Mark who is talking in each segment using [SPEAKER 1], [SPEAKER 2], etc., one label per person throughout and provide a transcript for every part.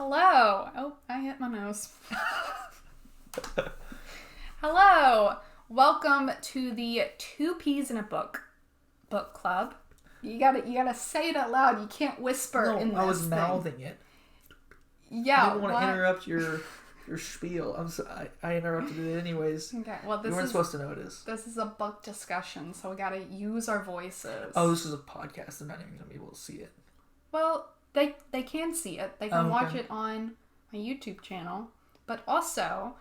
[SPEAKER 1] Hello. Oh, I hit my nose. Hello. Welcome to the Two Peas in a Book club. You gotta say it out loud. You can't whisper in this
[SPEAKER 2] I was
[SPEAKER 1] thing.
[SPEAKER 2] mouthing it.
[SPEAKER 1] Yeah.
[SPEAKER 2] I didn't want to interrupt your spiel. I interrupted it anyways.
[SPEAKER 1] Okay. Well,
[SPEAKER 2] you weren't supposed to notice.
[SPEAKER 1] This is a book discussion, so we gotta use our voices.
[SPEAKER 2] Oh, this is a podcast. They're not even gonna be able to see it.
[SPEAKER 1] Well, they can see it. They can watch it on my YouTube channel. But also,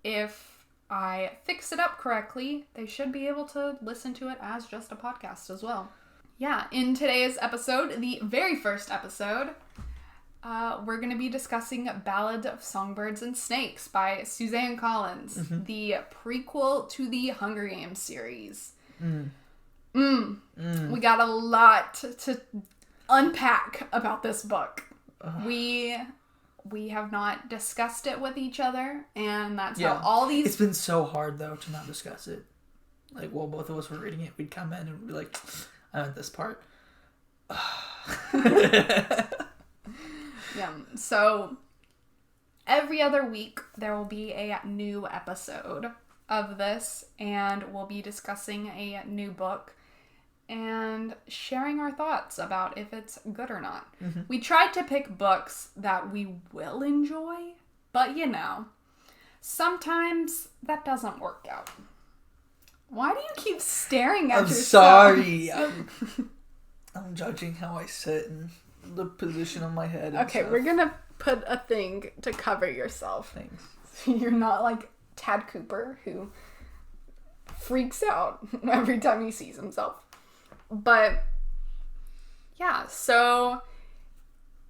[SPEAKER 1] if I fix it up correctly, they should be able to listen to it as just a podcast as well. Yeah, in today's episode, the very first episode, we're going to be discussing Ballad of Songbirds and Snakes by Suzanne Collins, the prequel to the Hunger Games series. We got a lot to unpack about this book. We have not discussed it with each other, and that's how all these...
[SPEAKER 2] It's been so hard, though, to not discuss it. Like, while both of us were reading it, we'd come in and we'd be like, I meant this part.
[SPEAKER 1] Yeah, so every other week there will be a new episode of this, and we'll be discussing a new book and sharing our thoughts about if it's good or not. We tried to pick books that we will enjoy, but sometimes that doesn't work out. Why do you keep staring at yourself?
[SPEAKER 2] Sorry. I'm judging how I sit and the position of my head.
[SPEAKER 1] Okay, we're gonna put a thing to cover yourself.
[SPEAKER 2] Thanks.
[SPEAKER 1] So you're not like Tad Cooper, who freaks out every time he sees himself. But yeah, so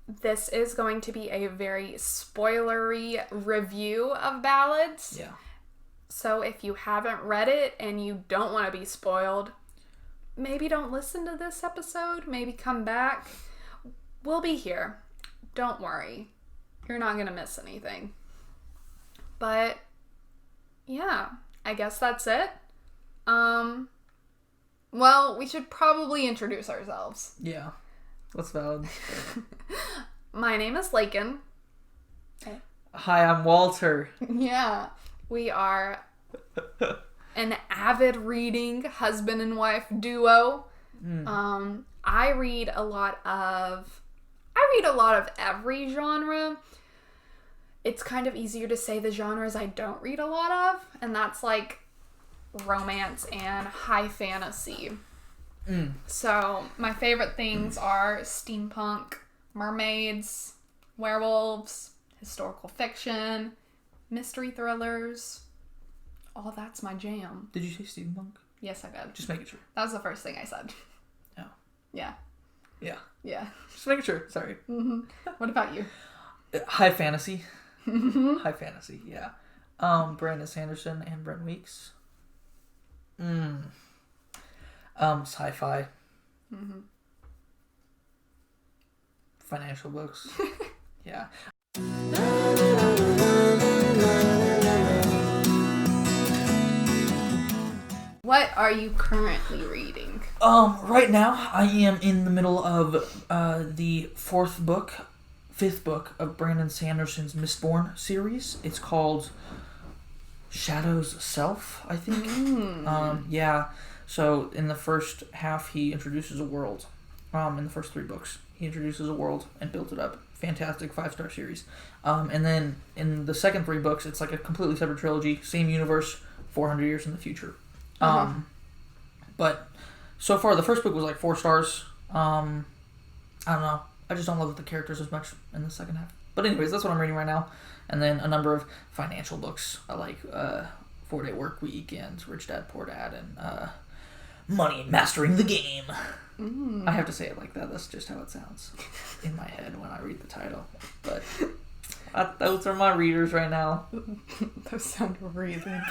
[SPEAKER 1] this is going to be a very spoilery review of Ballads.
[SPEAKER 2] Yeah.
[SPEAKER 1] So if you haven't read it and you don't want to be spoiled, maybe don't listen to this episode. Maybe come back. We'll be here. Don't worry. You're not going to miss anything. But yeah, I guess that's it. Well, we should probably introduce ourselves.
[SPEAKER 2] Yeah. What's valid?
[SPEAKER 1] My name is Lakin.
[SPEAKER 2] Okay. Hi, I'm Walter.
[SPEAKER 1] Yeah. We are an avid reading husband and wife duo. I read a lot of every genre. It's kind of easier to say the genres I don't read a lot of, and that's like romance and high fantasy. So my favorite things are steampunk, mermaids, werewolves, historical fiction, mystery thrillers. All that's my jam.
[SPEAKER 2] Did you say steampunk?
[SPEAKER 1] Yes, I did.
[SPEAKER 2] Just making sure.
[SPEAKER 1] That was the first thing I said.
[SPEAKER 2] Oh.
[SPEAKER 1] Yeah.
[SPEAKER 2] Yeah.
[SPEAKER 1] Yeah.
[SPEAKER 2] Just making sure. Sorry.
[SPEAKER 1] What about you?
[SPEAKER 2] High fantasy. High fantasy, yeah. Brandon Sanderson and Brent Weeks. Sci-fi. Financial books. Yeah.
[SPEAKER 1] What are you currently reading?
[SPEAKER 2] Right now I am in the middle of the fifth book of Brandon Sanderson's Mistborn series. It's called Shadow's Self, I think. Yeah. So in the first half, he introduces a world. In the first 3 books, he introduces a world and builds it up. Fantastic 5-star series. And then in the second 3 books, it's like a completely separate trilogy, same universe, 400 years in the future. But so far, the first book was like 4 stars. I don't know. I just don't love the characters as much in the second half. But anyways, that's what I'm reading right now. And then a number of financial books. I like 4-Day Work Week and Rich Dad, Poor Dad and Money and Mastering the Game. I have to say it like that. That's just how it sounds in my head when I read the title. But those are my readers right now.
[SPEAKER 1] Those sound really boring.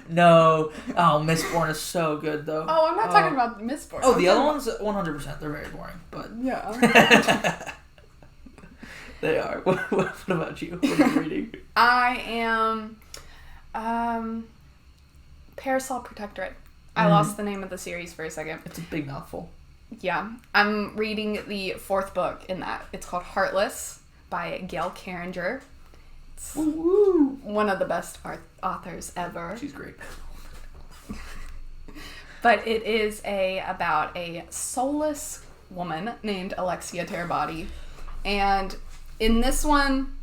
[SPEAKER 2] No. Oh, Mistborn is so good, though.
[SPEAKER 1] Oh, I'm not talking about Mistborn.
[SPEAKER 2] Oh, the other ones, 100%. They're very boring, but...
[SPEAKER 1] Yeah.
[SPEAKER 2] They are. What about you? What are you reading?
[SPEAKER 1] I am... Parasol Protectorate. I lost the name of the series for a second.
[SPEAKER 2] It's a big mouthful.
[SPEAKER 1] Yeah. I'm reading the 4th book in that. It's called Heartless by Gail Carringer. It's
[SPEAKER 2] Woo-woo.
[SPEAKER 1] one of the best authors ever.
[SPEAKER 2] She's great.
[SPEAKER 1] But it is about a soulless woman named Alexia Terabody. And in this one,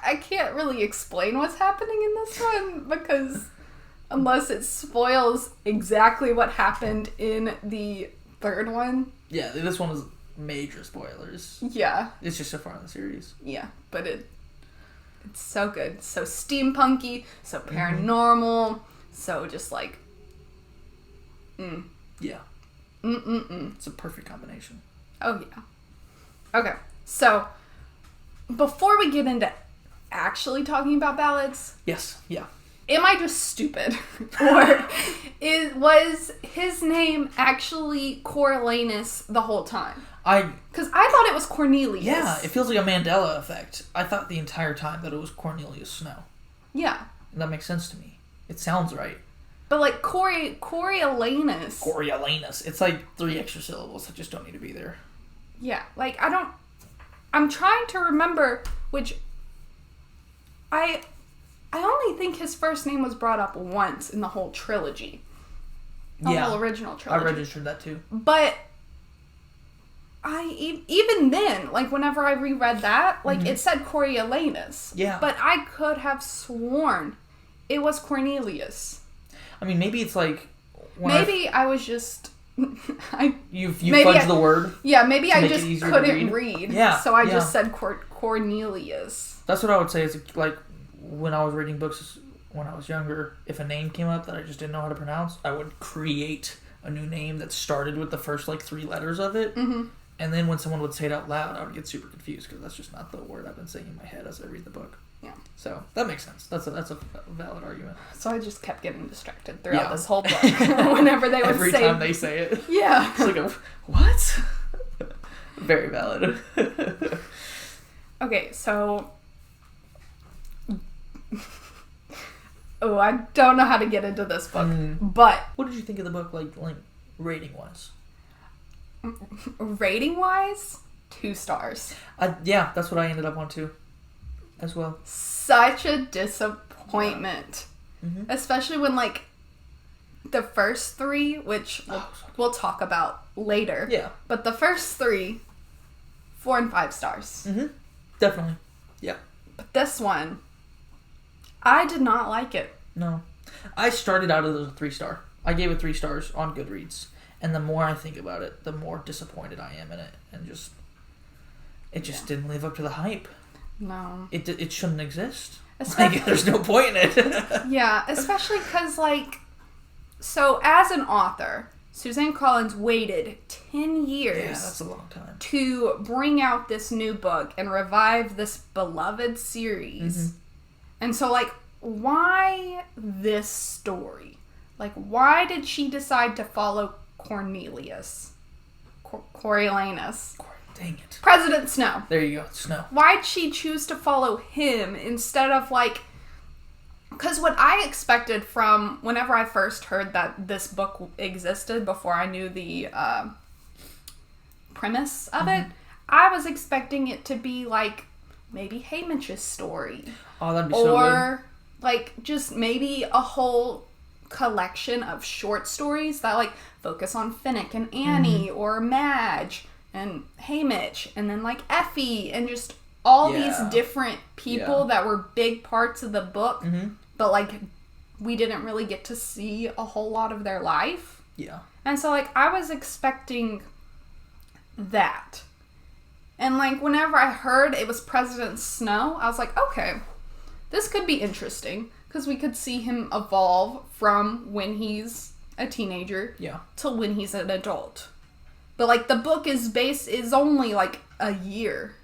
[SPEAKER 1] I can't really explain what's happening in this one because unless it spoils exactly what happened in the third one.
[SPEAKER 2] Yeah, this one is major spoilers.
[SPEAKER 1] Yeah.
[SPEAKER 2] It's just so far in the series.
[SPEAKER 1] Yeah, but it's so good. So steampunky, so paranormal, so just like...
[SPEAKER 2] Yeah. It's a perfect combination.
[SPEAKER 1] Oh, yeah. Okay, so before we get into actually talking about ballads...
[SPEAKER 2] Yes, yeah.
[SPEAKER 1] Am I just stupid? Or was his name actually Coriolanus the whole time? Because I thought it was Cornelius.
[SPEAKER 2] Yeah, it feels like a Mandela effect. I thought the entire time that it was Cornelius Snow.
[SPEAKER 1] Yeah.
[SPEAKER 2] And that makes sense to me. It sounds right.
[SPEAKER 1] But like Coriolanus.
[SPEAKER 2] Coriolanus. It's like 3 extra syllables that just don't need to be there.
[SPEAKER 1] Yeah, like I'm trying to remember which... I only think his first name was brought up once in the whole trilogy. The whole original trilogy.
[SPEAKER 2] I registered that too.
[SPEAKER 1] But even then, like whenever I reread that, like it said Coriolanus.
[SPEAKER 2] Yeah.
[SPEAKER 1] But I could have sworn it was Cornelius.
[SPEAKER 2] I mean, maybe it's like...
[SPEAKER 1] I was just...
[SPEAKER 2] You fudged the word?
[SPEAKER 1] Yeah, maybe I
[SPEAKER 2] make it
[SPEAKER 1] just
[SPEAKER 2] easier to
[SPEAKER 1] couldn't read.
[SPEAKER 2] Yeah.
[SPEAKER 1] So I just said Cornelius.
[SPEAKER 2] That's what I would say is like when I was reading books when I was younger, if a name came up that I just didn't know how to pronounce, I would create a new name that started with the first like 3 letters of it. Mm-hmm. And then when someone would say it out loud, I would get super confused because that's just not the word I've been saying in my head as I read the book.
[SPEAKER 1] Yeah.
[SPEAKER 2] So that makes sense. That's a valid argument.
[SPEAKER 1] So I just kept getting distracted throughout this whole book. Whenever they would
[SPEAKER 2] Every time they say it.
[SPEAKER 1] Yeah.
[SPEAKER 2] It's like, what? Very valid.
[SPEAKER 1] Okay, so... Oh, I don't know how to get into this book, but...
[SPEAKER 2] What did you think of the book, like rating-wise?
[SPEAKER 1] Rating-wise, 2 stars.
[SPEAKER 2] Yeah, that's what I ended up on too, as well.
[SPEAKER 1] Such a disappointment. Mm-hmm. Especially when, like, the first 3, which we'll talk about later.
[SPEAKER 2] Yeah.
[SPEAKER 1] But the first 3, 4 and 5 stars.
[SPEAKER 2] Mm-hmm. Definitely. Yeah.
[SPEAKER 1] But this one, I did not like it.
[SPEAKER 2] No. I started out as a 3-star. I gave it 3 stars on Goodreads. And the more I think about it, the more disappointed I am in it. And it just didn't live up to the hype.
[SPEAKER 1] No.
[SPEAKER 2] It shouldn't exist. Like, there's no point in it.
[SPEAKER 1] Yeah, especially because, like, so as an author, Suzanne Collins waited 10 years.
[SPEAKER 2] Yeah, that's a long time.
[SPEAKER 1] To bring out this new book and revive this beloved series. Mm-hmm. And so, like, why this story? Like, why did she decide to follow Cornelius? Coriolanus.
[SPEAKER 2] Dang it.
[SPEAKER 1] President Snow.
[SPEAKER 2] There you go, Snow.
[SPEAKER 1] Why'd she choose to follow him instead of, like... Because what I expected from whenever I first heard that this book existed, before I knew the premise of it, I was expecting it to be, like, maybe Hamish's story.
[SPEAKER 2] Oh, that'd be so good.
[SPEAKER 1] Or, like, just maybe a whole collection of short stories that, like, focus on Finnick and Annie, or Madge and Hamish, and then, like, Effie, and just all these different people that were big parts of the book, but, like, we didn't really get to see a whole lot of their life.
[SPEAKER 2] Yeah.
[SPEAKER 1] And so, like, I was expecting that. And, like, whenever I heard it was President Snow, I was like, okay, this could be interesting, because we could see him evolve from when he's a teenager to when he's an adult. But, like, the book is only, like, a year.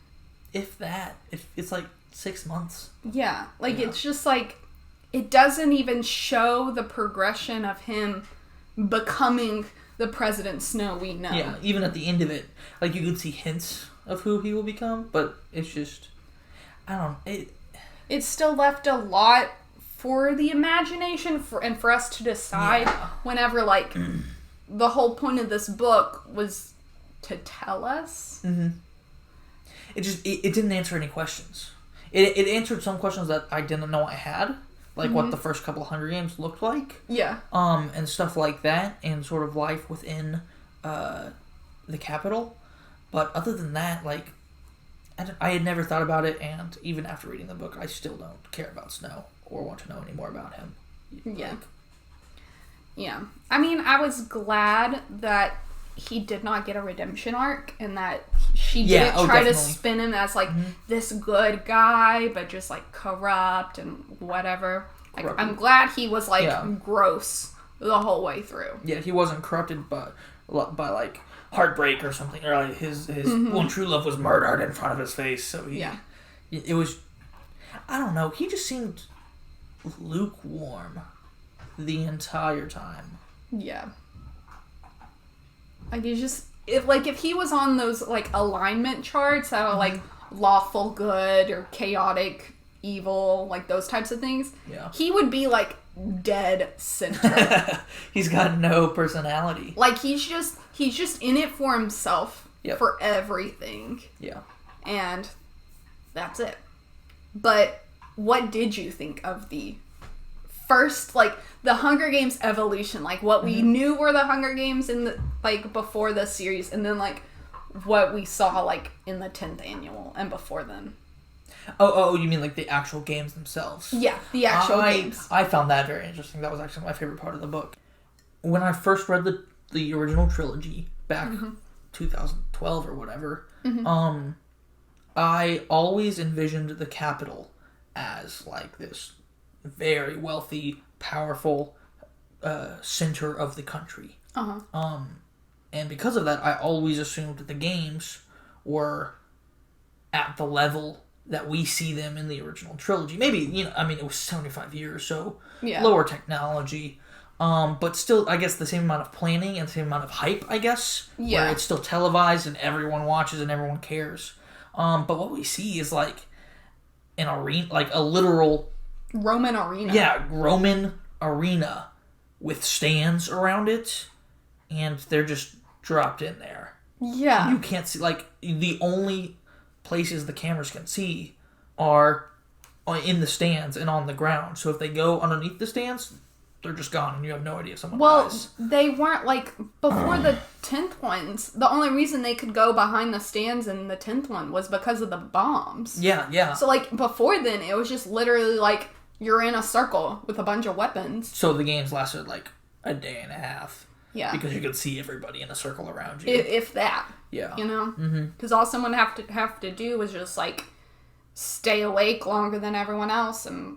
[SPEAKER 2] If that. It's, like, 6 months.
[SPEAKER 1] Yeah. Like, it's just, like, it doesn't even show the progression of him becoming the President Snow we know.
[SPEAKER 2] Yeah, even at the end of it, like, you could see hints of who he will become, but it's just, I don't know.
[SPEAKER 1] It still left a lot for the imagination and for us to decide whenever, like, the whole point of this book was to tell us. Mm-hmm.
[SPEAKER 2] it didn't answer any questions. It answered some questions that I didn't know I had, like what the first couple of Hunger Games looked like.
[SPEAKER 1] Yeah.
[SPEAKER 2] And stuff like that, and sort of life within the capital. But other than that, like, I had never thought about it, and even after reading the book, I still don't care about Snow or want to know any more about him.
[SPEAKER 1] Yeah.
[SPEAKER 2] Like,
[SPEAKER 1] yeah. I mean, I was glad that he did not get a redemption arc, and that she didn't try to spin him as, like, this good guy, but just, like, corrupt and whatever. Like, I'm glad he was, like, gross the whole way through.
[SPEAKER 2] Yeah, he wasn't corrupted by like, heartbreak or something, or like his one true love was murdered in front of his face, so it was, I don't know, he just seemed lukewarm the entire time.
[SPEAKER 1] Yeah. Like, he's just, if he was on those, like, alignment charts that are, like, lawful good or chaotic evil, like, those types of things, he would be, like, dead center.
[SPEAKER 2] He's got no personality.
[SPEAKER 1] Like, he's just in it for himself, for everything.
[SPEAKER 2] Yeah.
[SPEAKER 1] And that's it. But what did you think of the first, like, the Hunger Games evolution? Like, what we knew were the Hunger Games in the, like, before the series, and then, like, what we saw, like, in the 10th annual and before then.
[SPEAKER 2] Oh, you mean like the actual games themselves?
[SPEAKER 1] Yeah, the actual games.
[SPEAKER 2] I found that very interesting. That was actually my favorite part of the book. When I first read the original trilogy back 2012 or whatever, I always envisioned the capital as like this very wealthy, powerful center of the country. And because of that, I always assumed that the games were at the level that we see them in the original trilogy. Maybe, it was 75 years, so lower technology. But still, I guess the same amount of planning and the same amount of hype, I guess. Yeah. Where it's still televised and everyone watches and everyone cares. But what we see is like an arena, like a literal
[SPEAKER 1] Roman arena.
[SPEAKER 2] Yeah, Roman arena with stands around it, and they're just dropped in there.
[SPEAKER 1] Yeah.
[SPEAKER 2] You can't see, like, the only places the cameras can see are in the stands and on the ground. So if they go underneath the stands, they're just gone and you have no idea if someone dies.
[SPEAKER 1] They weren't, like, before the 10th ones, the only reason they could go behind the stands in the 10th one was because of the bombs.
[SPEAKER 2] Yeah.
[SPEAKER 1] So, like, before then, it was just literally, like, you're in a circle with a bunch of weapons.
[SPEAKER 2] So the games lasted, like, a day and a half.
[SPEAKER 1] Yeah.
[SPEAKER 2] Because you could see everybody in a circle around you.
[SPEAKER 1] If that.
[SPEAKER 2] Yeah.
[SPEAKER 1] You know? Because all someone have to do is just, like, stay awake longer than everyone else and...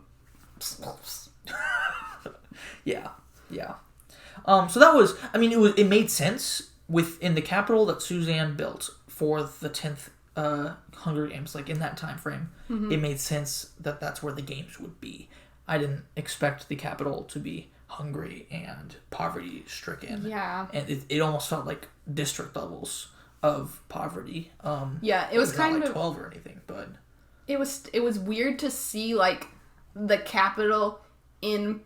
[SPEAKER 2] Yeah. So that was... I mean, it made sense within the capital that Suzanne built for the 10th Hunger Games, like, in that time frame. It made sense that that's where the games would be. I didn't expect the capital to be hungry and poverty-stricken.
[SPEAKER 1] Yeah.
[SPEAKER 2] And it almost felt like district levels of poverty.
[SPEAKER 1] It was kind
[SPEAKER 2] not like
[SPEAKER 1] of
[SPEAKER 2] 12 or anything, but
[SPEAKER 1] it was weird to see, like, the capital in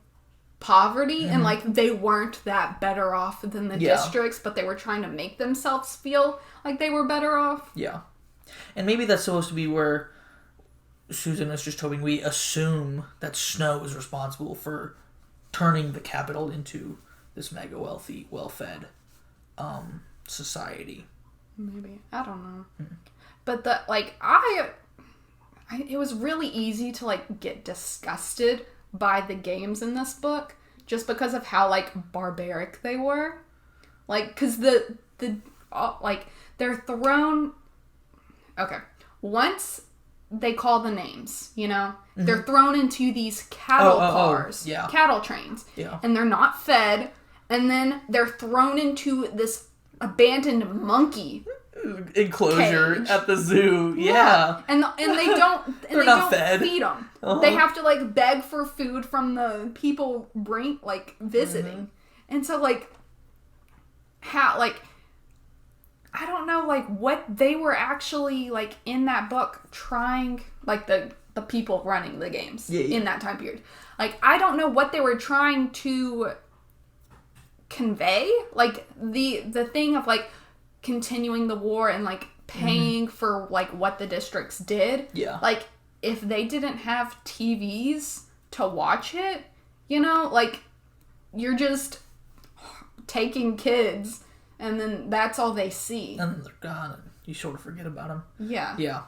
[SPEAKER 1] poverty and, like, they weren't that better off than the districts, but they were trying to make themselves feel like they were better off.
[SPEAKER 2] Yeah. And maybe that's supposed to be where Susan is just hoping we assume that Snow is responsible for turning the capital into this mega wealthy, well-fed society.
[SPEAKER 1] Maybe. I don't know. But it was really easy to, like, get disgusted by the games in this book just because of how, like, barbaric they were. Like, because they're thrown... Okay. Once they call the names, you know? They're thrown into these cattle cars.
[SPEAKER 2] Yeah.
[SPEAKER 1] Cattle trains.
[SPEAKER 2] Yeah.
[SPEAKER 1] And they're not fed. And then they're thrown into this abandoned monkey
[SPEAKER 2] enclosure
[SPEAKER 1] cage
[SPEAKER 2] at the zoo. Yeah.
[SPEAKER 1] And they don't
[SPEAKER 2] fed.
[SPEAKER 1] feed them. They have to, like, beg for food from the people visiting. And so, like, how, like, I don't know, like, what they were actually, like, in that book trying, like, the people running the games in that time period. Like, I don't know what they were trying to convey. Like, the thing of, like, continuing the war and, like, paying for, like, what the districts did.
[SPEAKER 2] Yeah.
[SPEAKER 1] Like, if they didn't have TVs to watch it, you know, like, you're just taking kids, and then that's all they see.
[SPEAKER 2] And then they're gone, and you sort of forget about them.
[SPEAKER 1] Yeah.
[SPEAKER 2] Yeah.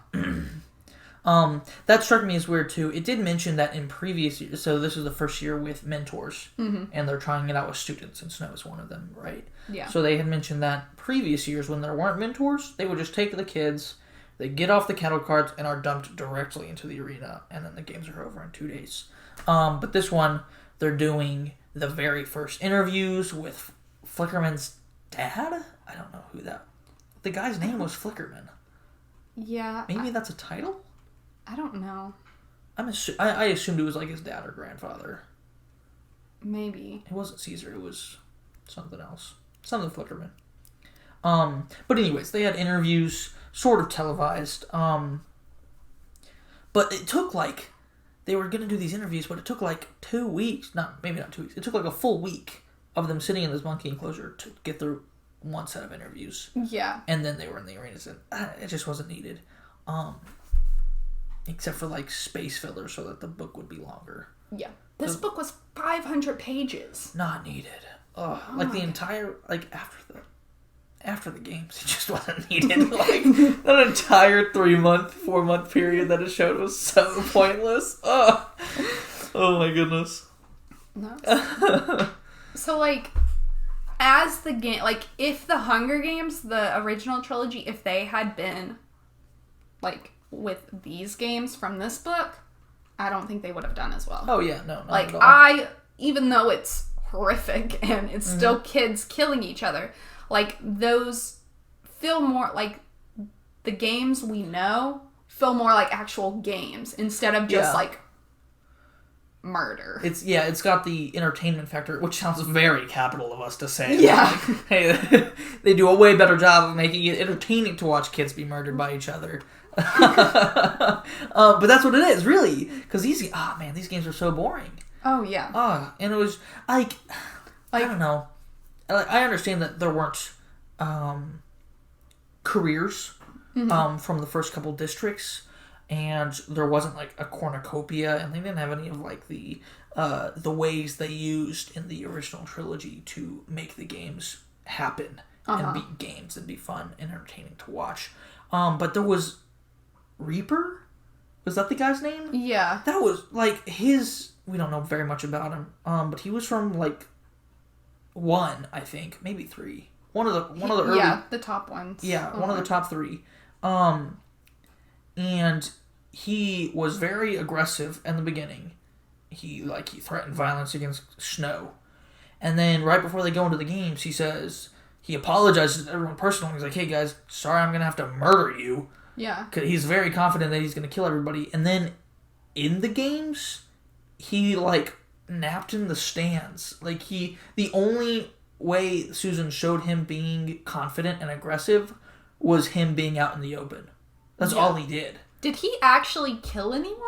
[SPEAKER 2] That struck me as weird, too. It did mention that in previous years, so this is the first year with mentors, and they're trying it out with students, and Snow is one of them, right?
[SPEAKER 1] Yeah.
[SPEAKER 2] So they had mentioned that previous years, when there weren't mentors, they would just take the kids, they get off the cattle carts, and are dumped directly into the arena, and then the games are over in 2 days. But this one, they're doing the very first interviews with Flickerman's dad? I don't know who that... The guy's name was Flickerman.
[SPEAKER 1] Yeah.
[SPEAKER 2] Maybe that's a title?
[SPEAKER 1] I don't know.
[SPEAKER 2] I assumed it was like his dad or grandfather.
[SPEAKER 1] Maybe.
[SPEAKER 2] It wasn't Caesar, it was something else. Something Flickerman. But anyways, they had interviews, sort of televised. But it took like... They were going to do these interviews, but it took like 2 weeks. Maybe not 2 weeks. It took like a full week of them sitting in this monkey enclosure to get through one set of interviews.
[SPEAKER 1] Yeah.
[SPEAKER 2] And then they were in the arenas, and it just wasn't needed. Except for like space filler so that the book would be longer.
[SPEAKER 1] Yeah. This book was 500 pages.
[SPEAKER 2] Not needed. Like the entire, like after the games, it just wasn't needed. Like that entire 4-month period that it showed was so pointless. Oh my goodness.
[SPEAKER 1] No. So like, as the game, like if the Hunger Games, the original trilogy, if they had been like with these games from this book, I don't think they would have done as well.
[SPEAKER 2] Oh yeah, no, not
[SPEAKER 1] like
[SPEAKER 2] at all.
[SPEAKER 1] Even though it's horrific and it's still kids killing each other, like those feel more like the games we know feel more like actual games instead of just like murder.
[SPEAKER 2] It's got the entertainment factor, which sounds very capital of us to say.
[SPEAKER 1] Yeah.
[SPEAKER 2] Like, hey, they do a way better job of making it entertaining to watch kids be murdered by each other. But that's what it is, really. Because these games are so boring.
[SPEAKER 1] Oh, yeah.
[SPEAKER 2] And it was, like I don't know. I understand that there weren't careers from the first couple districts, and there wasn't, like, a cornucopia, and they didn't have any of, like, the ways they used in the original trilogy to make the games happen and be games and be fun and entertaining to watch. But there was Reaper? Was that the guy's name?
[SPEAKER 1] Yeah.
[SPEAKER 2] That was, like, we don't know very much about him, but he was from, like, 1, I think, maybe 3. One of the early...
[SPEAKER 1] Yeah, the top ones.
[SPEAKER 2] Yeah, one of the top 3. And he was very aggressive in the beginning. He threatened violence against Snow. And then right before they go into the games, he apologizes to everyone personally. He's like, hey guys, sorry I'm going to have to murder you.
[SPEAKER 1] Yeah.
[SPEAKER 2] 'Cause he's very confident that he's going to kill everybody. And then in the games, he, like, napped in the stands. Like, the only way Susan showed him being confident and aggressive was him being out in the open. That's all he did.
[SPEAKER 1] Did he actually kill anyone?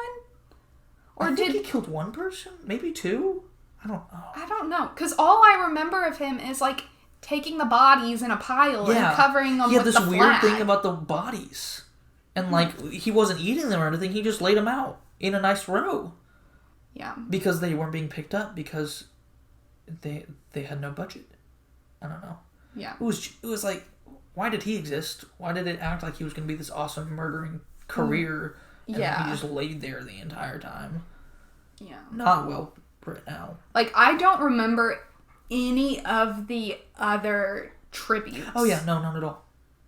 [SPEAKER 2] Or I think he killed one person? Maybe 2? I don't know.
[SPEAKER 1] I don't know. Because all I remember of him is, like, taking the bodies in a pile and covering them with the flag.
[SPEAKER 2] He had this weird thing about the bodies. And, like, he wasn't eating them or anything. He just laid them out in a nice row.
[SPEAKER 1] Yeah. Because
[SPEAKER 2] they weren't being picked up because they had no budget. I don't know.
[SPEAKER 1] Yeah.
[SPEAKER 2] It was like, why did he exist? Why did it act like he was going to be this awesome murdering career? And he just laid there the entire time. Yeah. Not well written out.
[SPEAKER 1] Like, I don't remember any of the other tributes.
[SPEAKER 2] Oh yeah, no, not at all.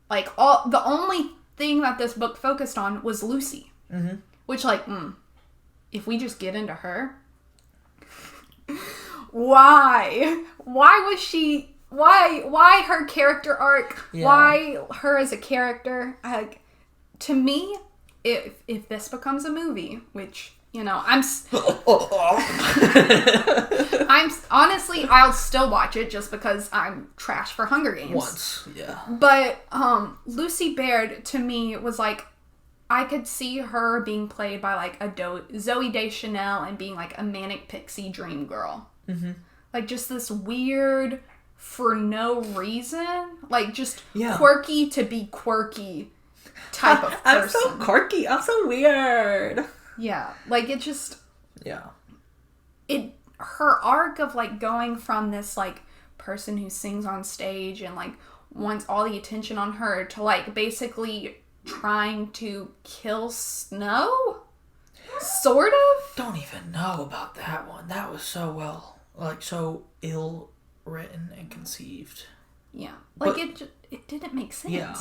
[SPEAKER 1] Like, the only thing that this book focused on was Lucy. Mm-hmm. Which, like, if we just get into her, why was she? Why her character arc? Yeah. Why her as a character? To me, if this becomes a movie, which, you know, I'm honestly, I'll still watch it just because I'm trash for Hunger Games.
[SPEAKER 2] Once, yeah.
[SPEAKER 1] But Lucy Baird, to me, was like, I could see her being played by, like, a Zooey Deschanel and being, like, a manic pixie dream girl. Mm-hmm. Like, just this weird, for no reason, like, just quirky to be quirky type of person.
[SPEAKER 2] I'm so quirky. I'm so weird.
[SPEAKER 1] Yeah. Like, it just...
[SPEAKER 2] Yeah.
[SPEAKER 1] Her arc of, like, going from this, like, person who sings on stage and, like, wants all the attention on her to, like, basically trying to kill Snow? Sort of?
[SPEAKER 2] Don't even know about that one. That was so so ill written and conceived.
[SPEAKER 1] Yeah. Like, it didn't make sense.
[SPEAKER 2] Yeah.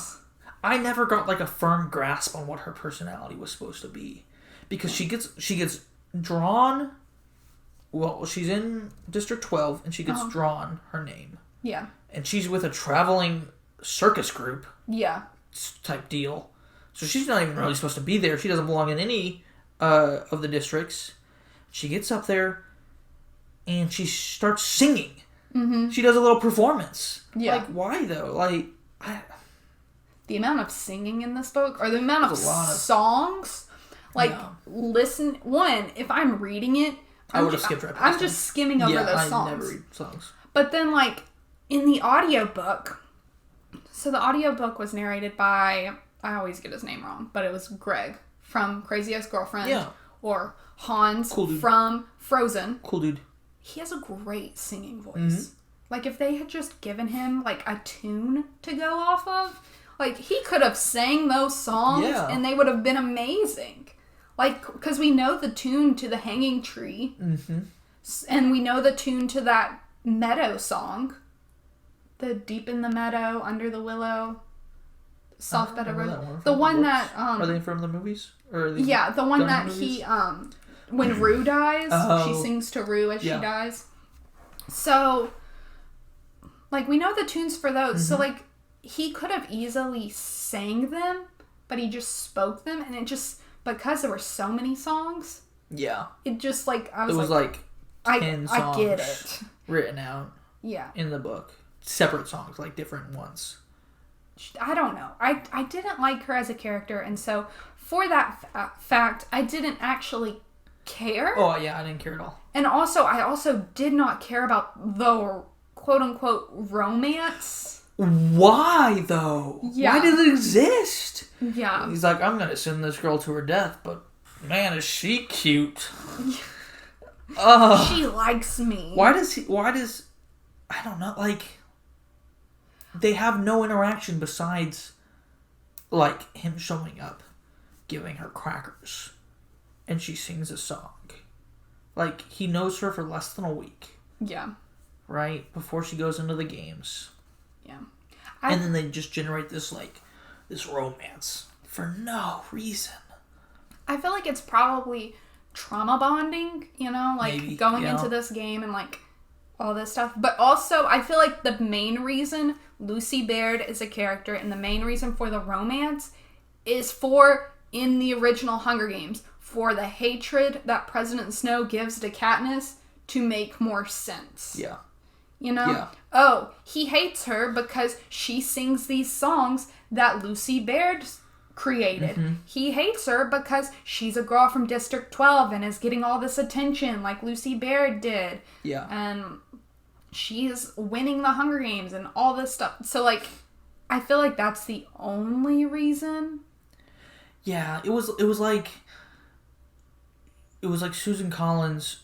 [SPEAKER 2] I never got, like, a firm grasp on what her personality was supposed to be. Because she gets drawn... Well, she's in District 12, and she gets drawn her name.
[SPEAKER 1] Yeah.
[SPEAKER 2] And she's with a traveling circus group.
[SPEAKER 1] Yeah.
[SPEAKER 2] Type deal. So she's not even really supposed to be there. She doesn't belong in any of the districts. She gets up there, and she starts singing. Mm-hmm. She does a little performance.
[SPEAKER 1] Yeah.
[SPEAKER 2] Like, why, though? Like,
[SPEAKER 1] the amount of singing in this book, or the amount of songs, like, listen, if I'm reading it,
[SPEAKER 2] I would have skipped right past
[SPEAKER 1] I'm just skimming over those songs.
[SPEAKER 2] I never read songs.
[SPEAKER 1] But then, like, in the audiobook, so the audiobook was narrated by, I always get his name wrong, but it was Greg from Crazy Ex-Girlfriend, or Hans from Frozen.
[SPEAKER 2] Cool dude.
[SPEAKER 1] He has a great singing voice. Mm-hmm. Like, if they had just given him, like, a tune to go off of, like, he could have sang those songs, and they would have been amazing. Like, because we know the tune to the Hanging Tree, and we know the tune to that Meadow song, the Deep in the Meadow, Under the Willow, Soft Bed of Roses. The one that...
[SPEAKER 2] Are they from the movies? Or
[SPEAKER 1] the one that movies? He... when Rue dies, she sings to Rue as she dies. So, like, we know the tunes for those. So, like, he could have easily sang them, but he just spoke them, and it just... Because there were so many songs. Yeah. It just, like, I was like
[SPEAKER 2] 10 songs
[SPEAKER 1] I get it.
[SPEAKER 2] Written out.
[SPEAKER 1] Yeah.
[SPEAKER 2] In the book. Separate songs, like different ones.
[SPEAKER 1] I don't know. I didn't like her as a character, and so for that fact, I didn't actually care.
[SPEAKER 2] Oh, yeah, I didn't care at all.
[SPEAKER 1] And also, I also did not care about the quote-unquote romance.
[SPEAKER 2] Why, though?
[SPEAKER 1] Yeah.
[SPEAKER 2] Why did it exist?
[SPEAKER 1] Yeah.
[SPEAKER 2] He's like, I'm going to send this girl to her death, but man, is she cute.
[SPEAKER 1] She likes me.
[SPEAKER 2] Why does, I don't know, like, they have no interaction besides, like, him showing up, giving her crackers, and she sings a song. Like, he knows her for less than a week.
[SPEAKER 1] Yeah.
[SPEAKER 2] Right? Before she goes into the games.
[SPEAKER 1] Yeah.
[SPEAKER 2] And then they just generate this romance for no reason.
[SPEAKER 1] I feel like it's probably trauma bonding, you know, like
[SPEAKER 2] maybe,
[SPEAKER 1] going into this game and like all this stuff. But also, I feel like the main reason Lucy Baird is a character and the main reason for the romance is for, in the original Hunger Games, for the hatred that President Snow gives to Katniss to make more sense.
[SPEAKER 2] Yeah.
[SPEAKER 1] You know?
[SPEAKER 2] Yeah.
[SPEAKER 1] Oh, he hates her because she sings these songs that Lucy Baird created. Mm-hmm. He hates her because she's a girl from District 12 and is getting all this attention like Lucy Baird did.
[SPEAKER 2] Yeah.
[SPEAKER 1] And she's winning the Hunger Games and all this stuff. So, like, I feel like that's the only reason.
[SPEAKER 2] Yeah, it was like Susan Collins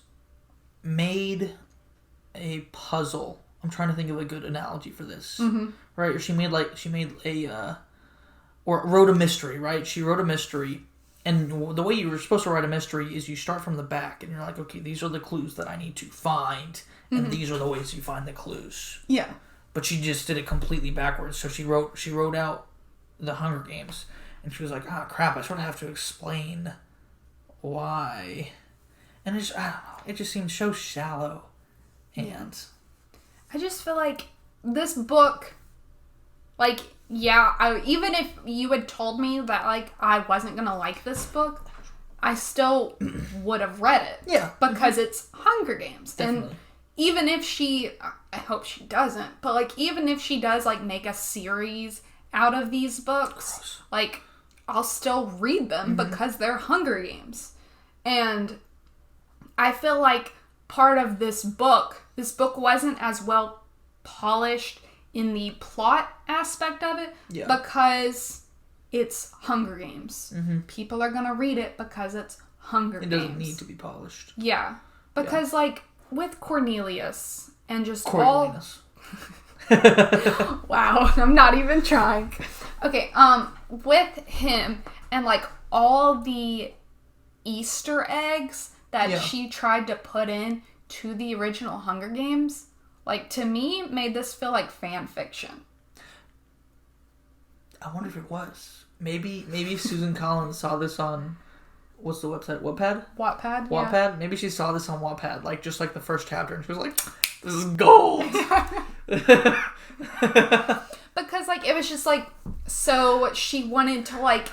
[SPEAKER 2] made a puzzle. I'm trying to think of a good analogy for this. Mm-hmm. Right? Or wrote a mystery, right? She wrote a mystery, and the way you were supposed to write a mystery is you start from the back, and you're like, okay, these are the clues that I need to find, and these are the ways you find the clues.
[SPEAKER 1] Yeah.
[SPEAKER 2] But she just did it completely backwards. So she wrote out the Hunger Games, and she was like, crap, I sort of have to explain why. And I don't know, it just seemed so shallow. And
[SPEAKER 1] I just feel like this book, like, even if you had told me that, like, I wasn't going to like this book, I still would have read it.
[SPEAKER 2] Yeah.
[SPEAKER 1] Because it's Hunger Games.
[SPEAKER 2] Definitely.
[SPEAKER 1] And even if I hope she doesn't, but, like, even if she does, like, make a series out of these books, like, I'll still read them because they're Hunger Games. And I feel like part of this book wasn't as well polished in the plot aspect of it because it's Hunger Games.
[SPEAKER 2] Mm-hmm.
[SPEAKER 1] People are gonna read it because it's Hunger Games.
[SPEAKER 2] It doesn't need to be polished.
[SPEAKER 1] Yeah. Because, like, with Cornelius and just
[SPEAKER 2] Cornelius.
[SPEAKER 1] Wow, I'm not even trying. Okay, with him and, like, all the Easter eggs that she tried to put in to the original Hunger Games, like, to me, made this feel like fan fiction.
[SPEAKER 2] I wonder if it was. Maybe Susan Collins saw this on, what's the website? Wattpad?
[SPEAKER 1] Wattpad,
[SPEAKER 2] Wattpad?
[SPEAKER 1] yeah.
[SPEAKER 2] Maybe she saw this on Wattpad, like, just like the first chapter, and she was like, this is gold!
[SPEAKER 1] Because, like, it was just, like, so she wanted to, like,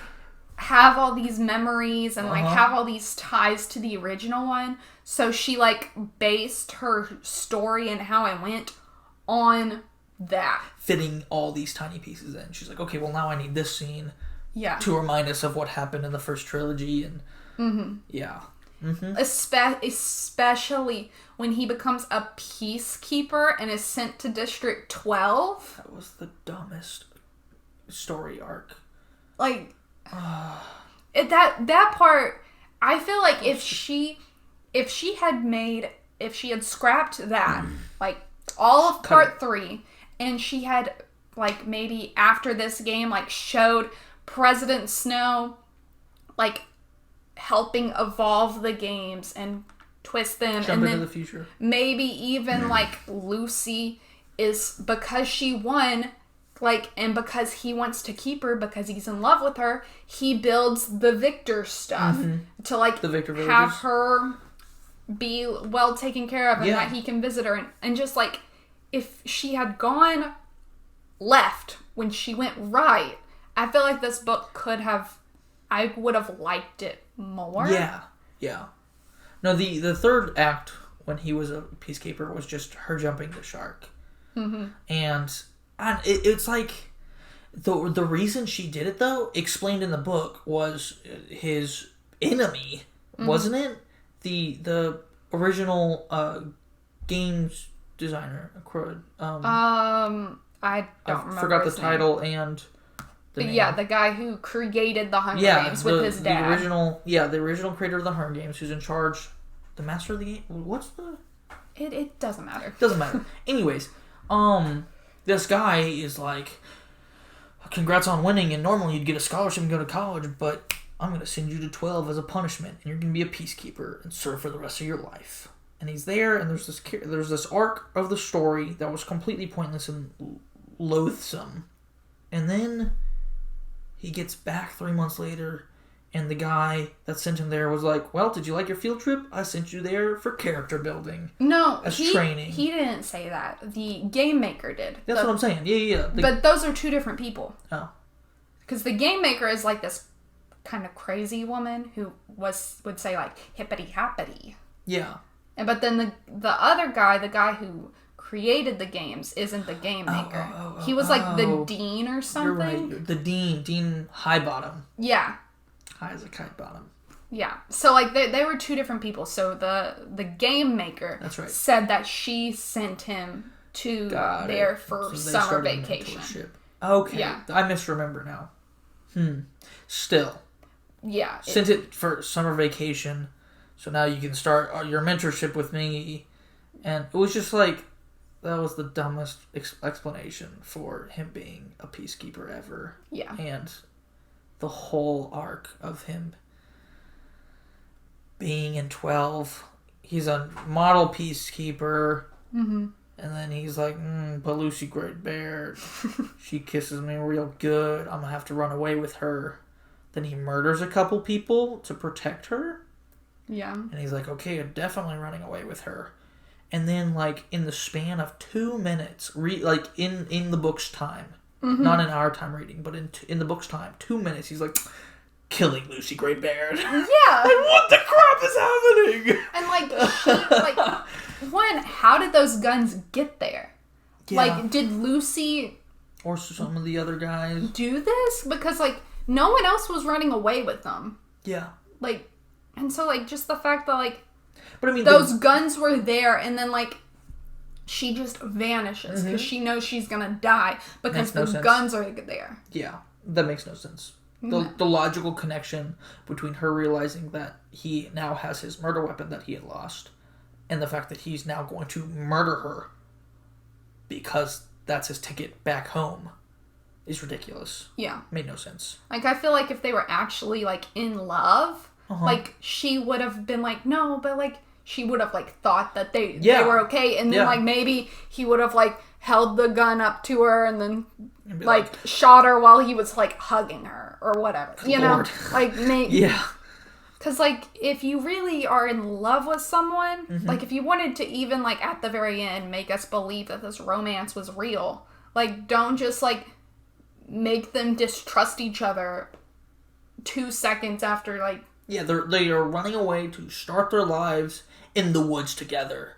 [SPEAKER 1] have all these memories and, like, have all these ties to the original one. So she, like, based her story and how it went on that.
[SPEAKER 2] Fitting all these tiny pieces in. She's like, okay, well, now I need this scene to remind us of what happened in the first trilogy. And
[SPEAKER 1] Especially when he becomes a peacekeeper and is sent to District 12.
[SPEAKER 2] That was the dumbest story arc.
[SPEAKER 1] Like, that part, I feel like if she had scrapped that, like, all of part 3, and she had, like, maybe after this game, like, showed President Snow, like, helping evolve the games and twist them.
[SPEAKER 2] Jump into the future.
[SPEAKER 1] Maybe even, like, Lucy is, because she won, like, and because he wants to keep her, because he's in love with her, he builds the Victor stuff to, like,
[SPEAKER 2] the Victor
[SPEAKER 1] have
[SPEAKER 2] villages.
[SPEAKER 1] her be well taken care of and that he can visit her. And just, like, if she had gone left when she went right, I feel like this book I would have liked it more.
[SPEAKER 2] Yeah. No, the third act, when he was a peacekeeper, was just her jumping the shark. And it's like, the reason she did it, though, explained in the book, was his enemy, wasn't it? The original games designer.
[SPEAKER 1] I don't remember.
[SPEAKER 2] Forgot the
[SPEAKER 1] his
[SPEAKER 2] title and the name.
[SPEAKER 1] Yeah, the guy who created the Hunger Games with his dad.
[SPEAKER 2] The original creator of the Hunger Games, who's in charge, the master of the game. What's the?
[SPEAKER 1] It doesn't matter.
[SPEAKER 2] Doesn't matter. Anyways, this guy is like, congrats on winning, and normally you'd get a scholarship and go to college, but I'm going to send you to 12 as a punishment, and you're going to be a peacekeeper and serve for the rest of your life. And he's there, and there's this arc of the story that was completely pointless and loathsome. And then he gets back 3 months later, and the guy that sent him there was like, well, did you like your field trip? I sent you there for character building.
[SPEAKER 1] No,
[SPEAKER 2] as training.
[SPEAKER 1] He didn't say that. The game maker did.
[SPEAKER 2] That's what I'm saying. Yeah.
[SPEAKER 1] But those are two different people.
[SPEAKER 2] Oh.
[SPEAKER 1] Because the game maker is like this kind of crazy woman who would say, like, hippity hoppity.
[SPEAKER 2] Yeah.
[SPEAKER 1] But then the other guy, the guy who created the games, isn't the game maker. He was like the dean or something.
[SPEAKER 2] You're right. The Dean Highbottom.
[SPEAKER 1] Yeah.
[SPEAKER 2] High as a kite bottom.
[SPEAKER 1] Yeah. So, like, they were two different people. So the game maker said that she sent him to there for summer vacation.
[SPEAKER 2] Okay. Yeah. I misremember now. Still.
[SPEAKER 1] Yeah.
[SPEAKER 2] Sent it for summer vacation. So now you can start your mentorship with me. And it was just like, that was the dumbest explanation for him being a peacekeeper ever.
[SPEAKER 1] Yeah.
[SPEAKER 2] And the whole arc of him being in 12. He's a model peacekeeper. And then he's like, but Lucy Great Bear, she kisses me real good. I'm going to have to run away with her. Then he murders a couple people to protect her.
[SPEAKER 1] Yeah.
[SPEAKER 2] And he's like, okay, I'm definitely running away with her. And then, like, in the span of 2 minutes, like, in the book's time, not in our time reading, but in the book's time, 2 minutes, he's like, killing Lucy Great Bear.
[SPEAKER 1] Yeah.
[SPEAKER 2] Like, what the crap is happening?
[SPEAKER 1] And, like, how did those guns get there? Yeah. Like, did Lucy...
[SPEAKER 2] Or some of the other guys...
[SPEAKER 1] do this? Because, like, no one else was running away with them.
[SPEAKER 2] Yeah.
[SPEAKER 1] Like... And so, like, just the fact that, like,
[SPEAKER 2] but I mean,
[SPEAKER 1] those guns were there, and then, like, she just vanishes because she knows she's gonna die because the guns are there.
[SPEAKER 2] Yeah, that makes no sense. The logical connection between her realizing that he now has his murder weapon that he had lost, and the fact that he's now going to murder her because that's his ticket back home, is ridiculous. Yeah. Made no sense.
[SPEAKER 1] Like, I feel like if they were actually, like, in love, like, she would have been like, no, but, like, she would have, like, thought that they were okay, and then, like, maybe he would have, like, held the gun up to her and then, like, shot her while he was, like, hugging her or whatever. You know? Like, maybe. Yeah. Because, like, if you really are in love with someone, like, if you wanted to even, like, at the very end make us believe that this romance was real, like, don't just, like, make them distrust each other 2 seconds after, like...
[SPEAKER 2] Yeah, they are running away to start their lives in the woods together.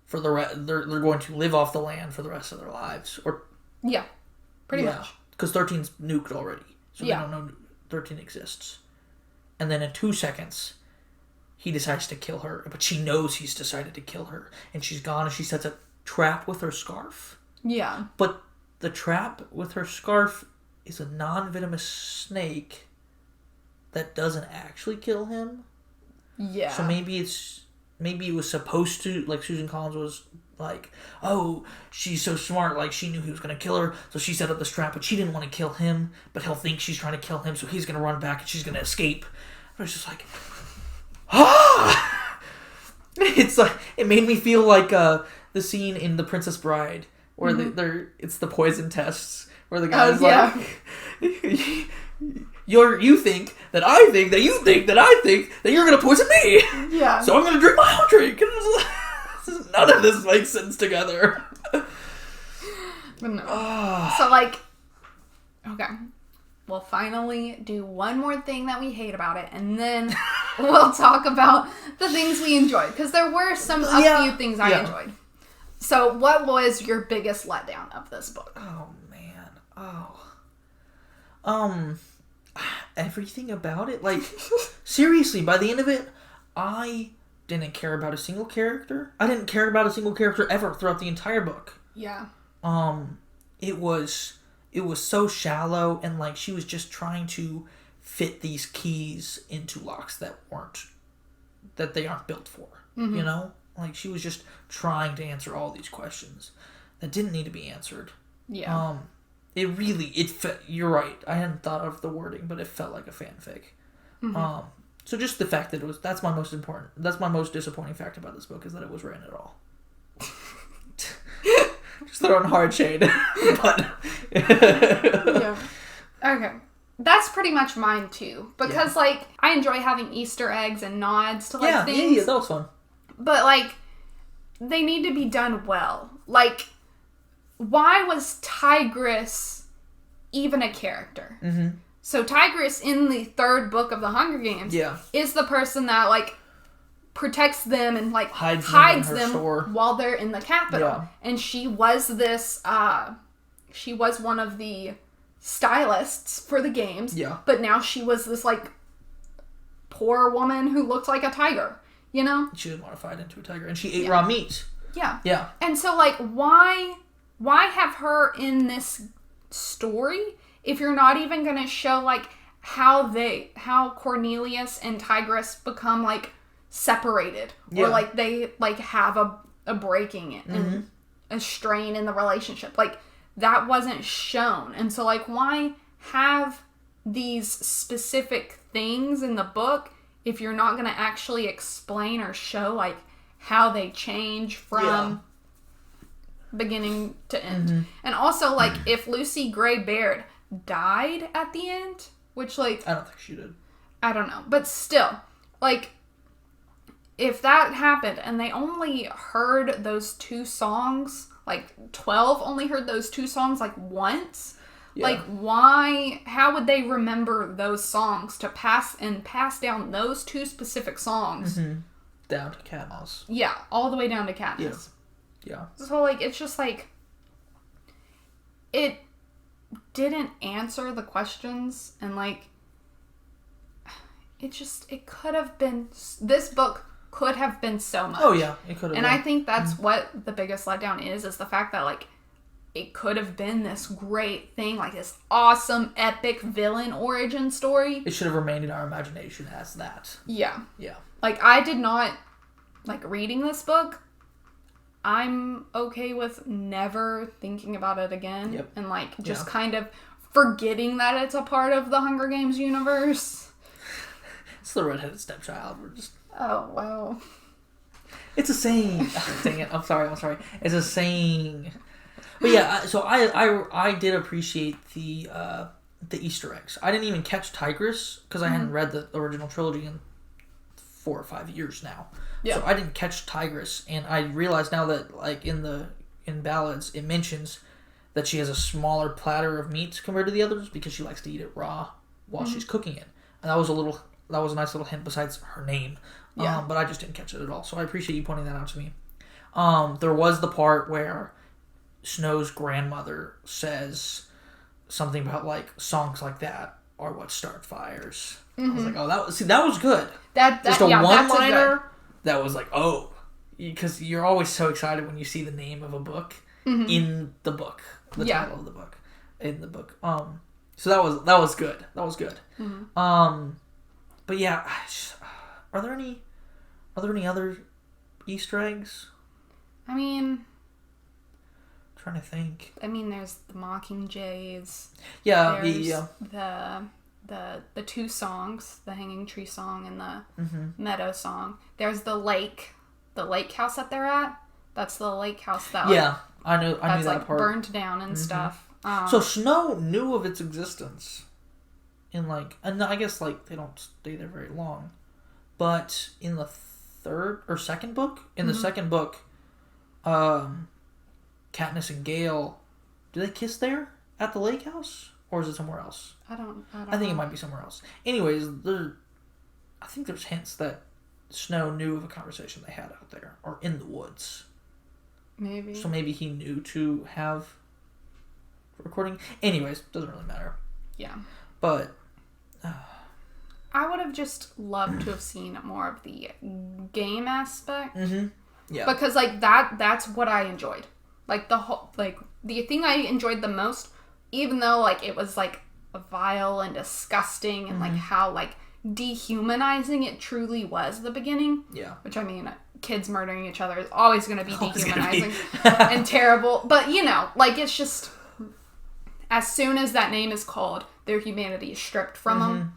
[SPEAKER 2] For the they're going to live off the land for the rest of their lives, or
[SPEAKER 1] pretty much.
[SPEAKER 2] Because 13's nuked already, so they don't know 13 exists. And then in 2 seconds, he decides to kill her, but she knows he's decided to kill her, and she's gone, and she sets a trap with her scarf. Yeah. But the trap with her scarf is a non-venomous snake that doesn't actually kill him. Yeah. So maybe it was supposed to, like, Susan Collins was like, oh, she's so smart, like, she knew he was going to kill her, so she set up this trap, but she didn't want to kill him, but he'll think she's trying to kill him, so he's going to run back and she's going to escape. And it's just like, it's like, it made me feel like the scene in The Princess Bride, where it's the poison tests, where the guy's like, you think that I think that you think that I think that you're gonna poison me. Yeah. So I'm gonna drink my own drink. None of this makes sense together.
[SPEAKER 1] But no. So, like, okay, we'll finally do one more thing that we hate about it, and then we'll talk about the things we enjoyed, because there were a few things I enjoyed. So, what was your biggest letdown of this book?
[SPEAKER 2] Oh man. Everything about it. Like, seriously, by the end of it, I didn't care about a single character. I didn't care about a single character ever throughout the entire book. Yeah. It was so shallow, and, like, she was just trying to fit these keys into locks that they aren't built for. Mm-hmm. You know? Like, she was just trying to answer all these questions that didn't need to be answered. Yeah. You're right. I hadn't thought of the wording, but it felt like a fanfic. Mm-hmm. So just the fact that that's my most disappointing fact about this book, is that it was written at all. Just throwing hard shade. But
[SPEAKER 1] yeah. Okay. That's pretty much mine too. Because like, I enjoy having Easter eggs and nods to like things. Yeah, that was fun. But like, they need to be done well. Like, why was Tigress even a character? Mm-hmm. So Tigress in the 3rd book of the Hunger Games is the person that like protects them and like hides them while they're in the Capitol. Yeah. And she was this, she was one of the stylists for the games. Yeah. But now she was this like poor woman who looked like a tiger, you know?
[SPEAKER 2] She was modified into a tiger, and she ate raw meat.
[SPEAKER 1] Yeah. Yeah. And so like, why have her in this story if you're not even going to show like how Cornelius and Tigress become like separated, or like they like have a breaking and a strain in the relationship? Like, that wasn't shown. And so like, why have these specific things in the book if you're not going to actually explain or show like how they change from beginning to end? Mm-hmm. And also like, if Lucy Gray Baird died at the end, which like,
[SPEAKER 2] I don't think she did.
[SPEAKER 1] I don't know, but still, like, if that happened and they only heard those 2 songs, like 12 only heard those 2 songs like once, like how would they remember those songs to pass down those 2 specific songs
[SPEAKER 2] down to Katniss?
[SPEAKER 1] Yeah, all the way down to Katniss. Yeah. So like, it's just like, it didn't answer the questions, and like, it could have been, this book could have been so much.
[SPEAKER 2] Oh yeah, it could have
[SPEAKER 1] been. And I think that's what the biggest letdown is the fact that like, it could have been this great thing, like this awesome, epic villain origin story.
[SPEAKER 2] It should have remained in our imagination as that.
[SPEAKER 1] Yeah.
[SPEAKER 2] Yeah.
[SPEAKER 1] Like, I did not like reading this book. I'm okay with never thinking about it again.
[SPEAKER 2] Yep.
[SPEAKER 1] And like just kind of forgetting that it's a part of the Hunger Games universe.
[SPEAKER 2] It's the redheaded stepchild. We're just...
[SPEAKER 1] Oh, wow.
[SPEAKER 2] It's a saying. Dang it. I'm sorry. It's a saying. But yeah, so I did appreciate the Easter eggs. I didn't even catch Tigris because I hadn't read the original trilogy in 4 or 5 years now. Yeah. So I didn't catch Tigris, and I realized now that like in Ballads it mentions that she has a smaller platter of meat compared to the others because she likes to eat it raw while she's cooking it. And that was a nice little hint besides her name. Yeah. But I just didn't catch it at all. So I appreciate you pointing that out to me. There was the part where Snow's grandmother says something about like songs like that are what start fires. I was like, oh, that was good. Just a one-liner that was like, oh, because you're always so excited when you see the name of a book in the book, the title of the book in the book. So that was good. That was good. But yeah, are there any other Easter eggs?
[SPEAKER 1] I mean,
[SPEAKER 2] I'm trying to think.
[SPEAKER 1] I mean, there's the Mockingjays.
[SPEAKER 2] Yeah,
[SPEAKER 1] the two songs, the Hanging Tree song and the Meadow song. There's the lake house that they're at. That's the lake house that
[SPEAKER 2] I knew that
[SPEAKER 1] like
[SPEAKER 2] part.
[SPEAKER 1] Burned down and stuff.
[SPEAKER 2] So Snow knew of its existence. And I guess like they don't stay there very long, but in the third or second book, the second book, Katniss and Gale, do they kiss there at the lake house, or is it somewhere else?
[SPEAKER 1] I don't
[SPEAKER 2] I think it might be somewhere else. Anyways, I think there's hints that Snow knew of a conversation they had out there or in the woods.
[SPEAKER 1] Maybe.
[SPEAKER 2] So maybe he knew to have recording. Anyways, doesn't really matter.
[SPEAKER 1] Yeah.
[SPEAKER 2] But
[SPEAKER 1] I would have just loved to have seen more of the game aspect.
[SPEAKER 2] Yeah.
[SPEAKER 1] Because like that's what I enjoyed. Like the thing I enjoyed the most, even though like it was like vile and disgusting and like how like dehumanizing it truly was at the beginning.
[SPEAKER 2] Yeah.
[SPEAKER 1] Which I mean, kids murdering each other is always going to be dehumanizing and terrible. But you know, like it's just as soon as that name is called, their humanity is stripped from them.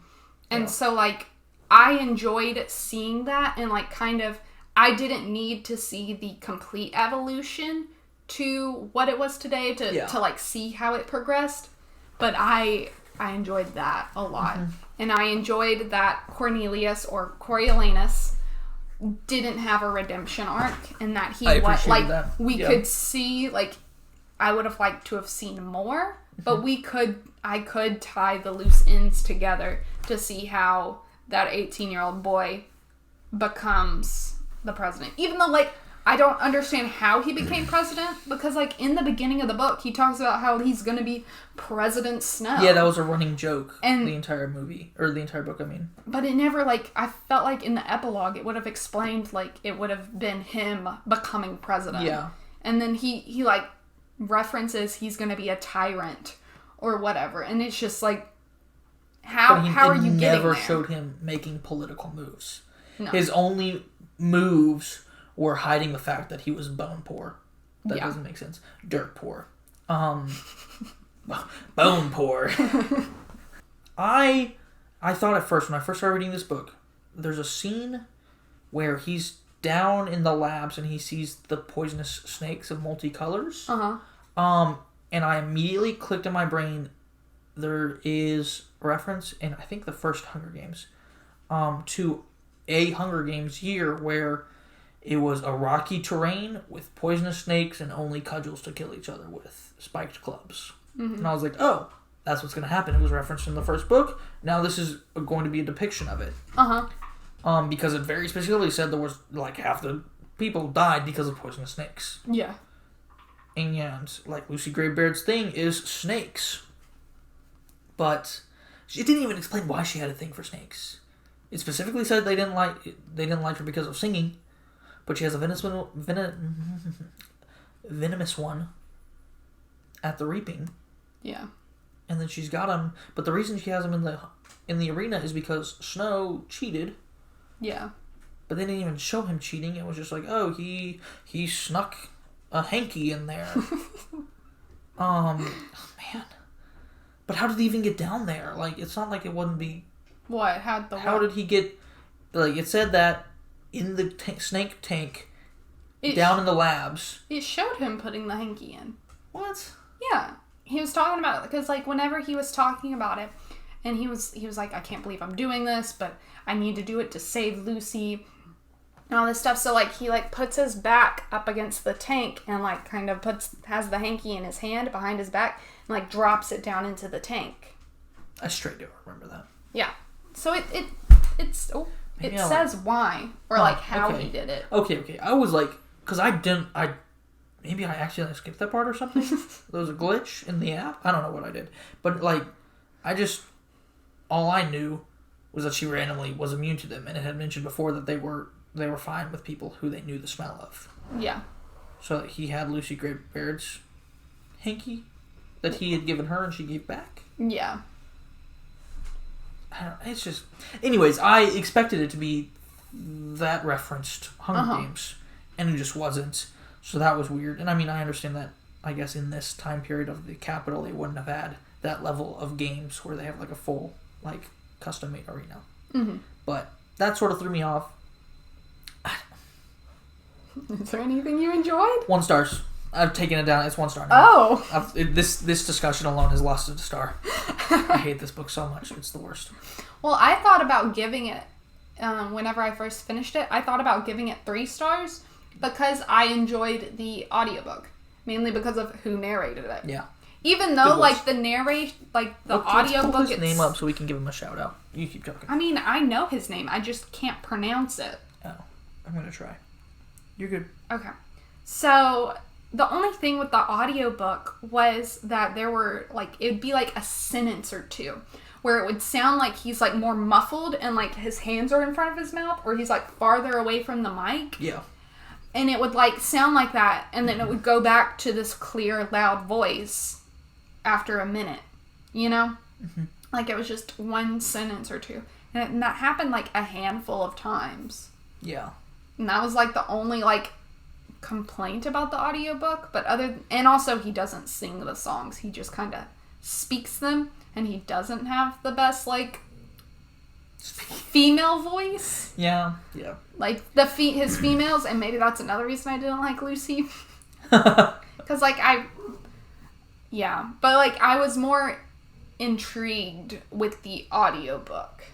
[SPEAKER 1] And so like I enjoyed seeing that, and like kind of I didn't need to see the complete evolution to what it was today to like see how it progressed. But I enjoyed that a lot. And I enjoyed that Cornelius or Coriolanus didn't have a redemption arc, and that he was like that. We could see like I would have liked to have seen more, but I could tie the loose ends together to see how that 18-year-old boy becomes the president. Even though like I don't understand how he became president, because like in the beginning of the book he talks about how he's going to be President Snow.
[SPEAKER 2] Yeah, that was a running joke and the entire movie, or the entire book, I mean. But
[SPEAKER 1] it never like, I felt like in the epilogue it would have explained like it would have been him becoming president. Yeah. And then he like references he's going to be a tyrant or whatever, and it's just like how are you getting there? Never
[SPEAKER 2] showed him making political moves. No. His only moves were hiding the fact that he was bone poor. That doesn't make sense. Dirt poor. Bone poor. I thought at first, when I first started reading this book, there's a scene where he's down in the labs and he sees the poisonous snakes of multicolors. And I immediately clicked in my brain, there is reference in, I think, the first Hunger Games, to a Hunger Games year where it was a rocky terrain with poisonous snakes and only cudgels to kill each other with spiked clubs. And I was like, oh, that's what's going to happen. It was referenced in the first book. Now this is going to be a depiction of it. Because it very specifically said there was like half the people died because of poisonous snakes. Yeah. And like Lucy Greybaird's thing is snakes. But it didn't even explain why she had a thing for snakes. It specifically said they didn't like her because of singing. But she has a venomous one. at the reaping.
[SPEAKER 1] Yeah.
[SPEAKER 2] And then she's got him, but the reason she has him in the arena is because Snow cheated.
[SPEAKER 1] Yeah.
[SPEAKER 2] But they didn't even show him cheating. It was just like, oh, he snuck a hanky in there. Oh, man. But how did he even get down there? Like, it's not like it wouldn't be...
[SPEAKER 1] What? How
[SPEAKER 2] did he get... Like, it said that in the snake tank, down in the labs.
[SPEAKER 1] It showed him putting the hanky in.
[SPEAKER 2] What?
[SPEAKER 1] Yeah. He was talking about it, because, like, whenever he was talking about it, and he was like, I can't believe I'm doing this, but I need to do it to save Lucy, and all this stuff. So, like, he, like, puts his back up against the tank, and, like, kind of has the hanky in his hand behind his back, and, like, drops it down into the tank.
[SPEAKER 2] I straight do remember that.
[SPEAKER 1] Yeah. So it says why, or, like, how he did it.
[SPEAKER 2] Okay. I was like, because maybe I accidentally skipped that part or something. There was a glitch in the app. I don't know what I did. But, like, all I knew was that she randomly was immune to them. And it had mentioned before that they were fine with people who they knew the smell of. Yeah. So he had Lucy Greybaird's hanky that he had given her and she gave back. Yeah. It's just... Anyways, I expected it to be that referenced Hunger Games. And it just wasn't. So that was weird. And I mean, I understand that, I guess, in this time period of the Capitol, they wouldn't have had that level of games where they have, like, a full, like, custom-made arena. Mm-hmm. But that sort of threw me off.
[SPEAKER 1] Is there anything you enjoyed?
[SPEAKER 2] 1 star. I've taken it down. It's 1 star now.
[SPEAKER 1] Oh!
[SPEAKER 2] This discussion alone has lost it a star. I hate this book so much. It's the worst.
[SPEAKER 1] Well, I thought about giving it, whenever I first finished it, I thought about giving it 3 stars because I enjoyed the audiobook. Mainly because of who narrated it. Yeah. Even though, like, the audiobook...
[SPEAKER 2] Let's pull his name up so we can give him a shout-out. You keep talking.
[SPEAKER 1] I mean, I know his name. I just can't pronounce it.
[SPEAKER 2] Oh. I'm going to try. You're good.
[SPEAKER 1] Okay. So... The only thing with the audiobook was that there were, like, it would be, like, a sentence or two where it would sound like he's, like, more muffled and, like, his hands are in front of his mouth or he's, like, farther away from the mic. Yeah. And it would, like, sound like that and then it would go back to this clear, loud voice after a minute, you know? Mm-hmm. Like, it was just one sentence or two. And that happened, like, a handful of times. Yeah. And that was, like, the only, like... complaint about the audiobook, but and also he doesn't sing the songs, he just kind of speaks them, and he doesn't have the best, like, female voice. Yeah. Like, his females, and maybe that's another reason I didn't like Lucy. Because, like, but, like, I was more intrigued with the audiobook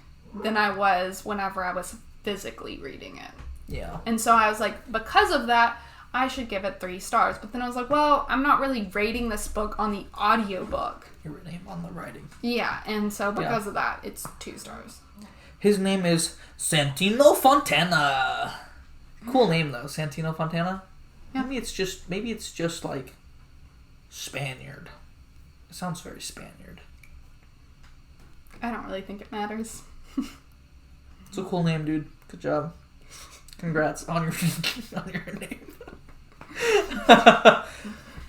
[SPEAKER 1] than I was whenever I was physically reading it. Yeah. And so I was like, because of that, I should give it 3 stars. But then I was like, well, I'm not really rating this book on the audiobook.
[SPEAKER 2] You're rating on the writing.
[SPEAKER 1] Yeah, and so because of that, it's 2 stars.
[SPEAKER 2] His name is Santino Fontana. Cool name, though, Santino Fontana. Yeah. Maybe it's just like Spaniard. It sounds very Spaniard.
[SPEAKER 1] I don't really think it matters.
[SPEAKER 2] It's a cool name, dude. Good job. Congrats on your name.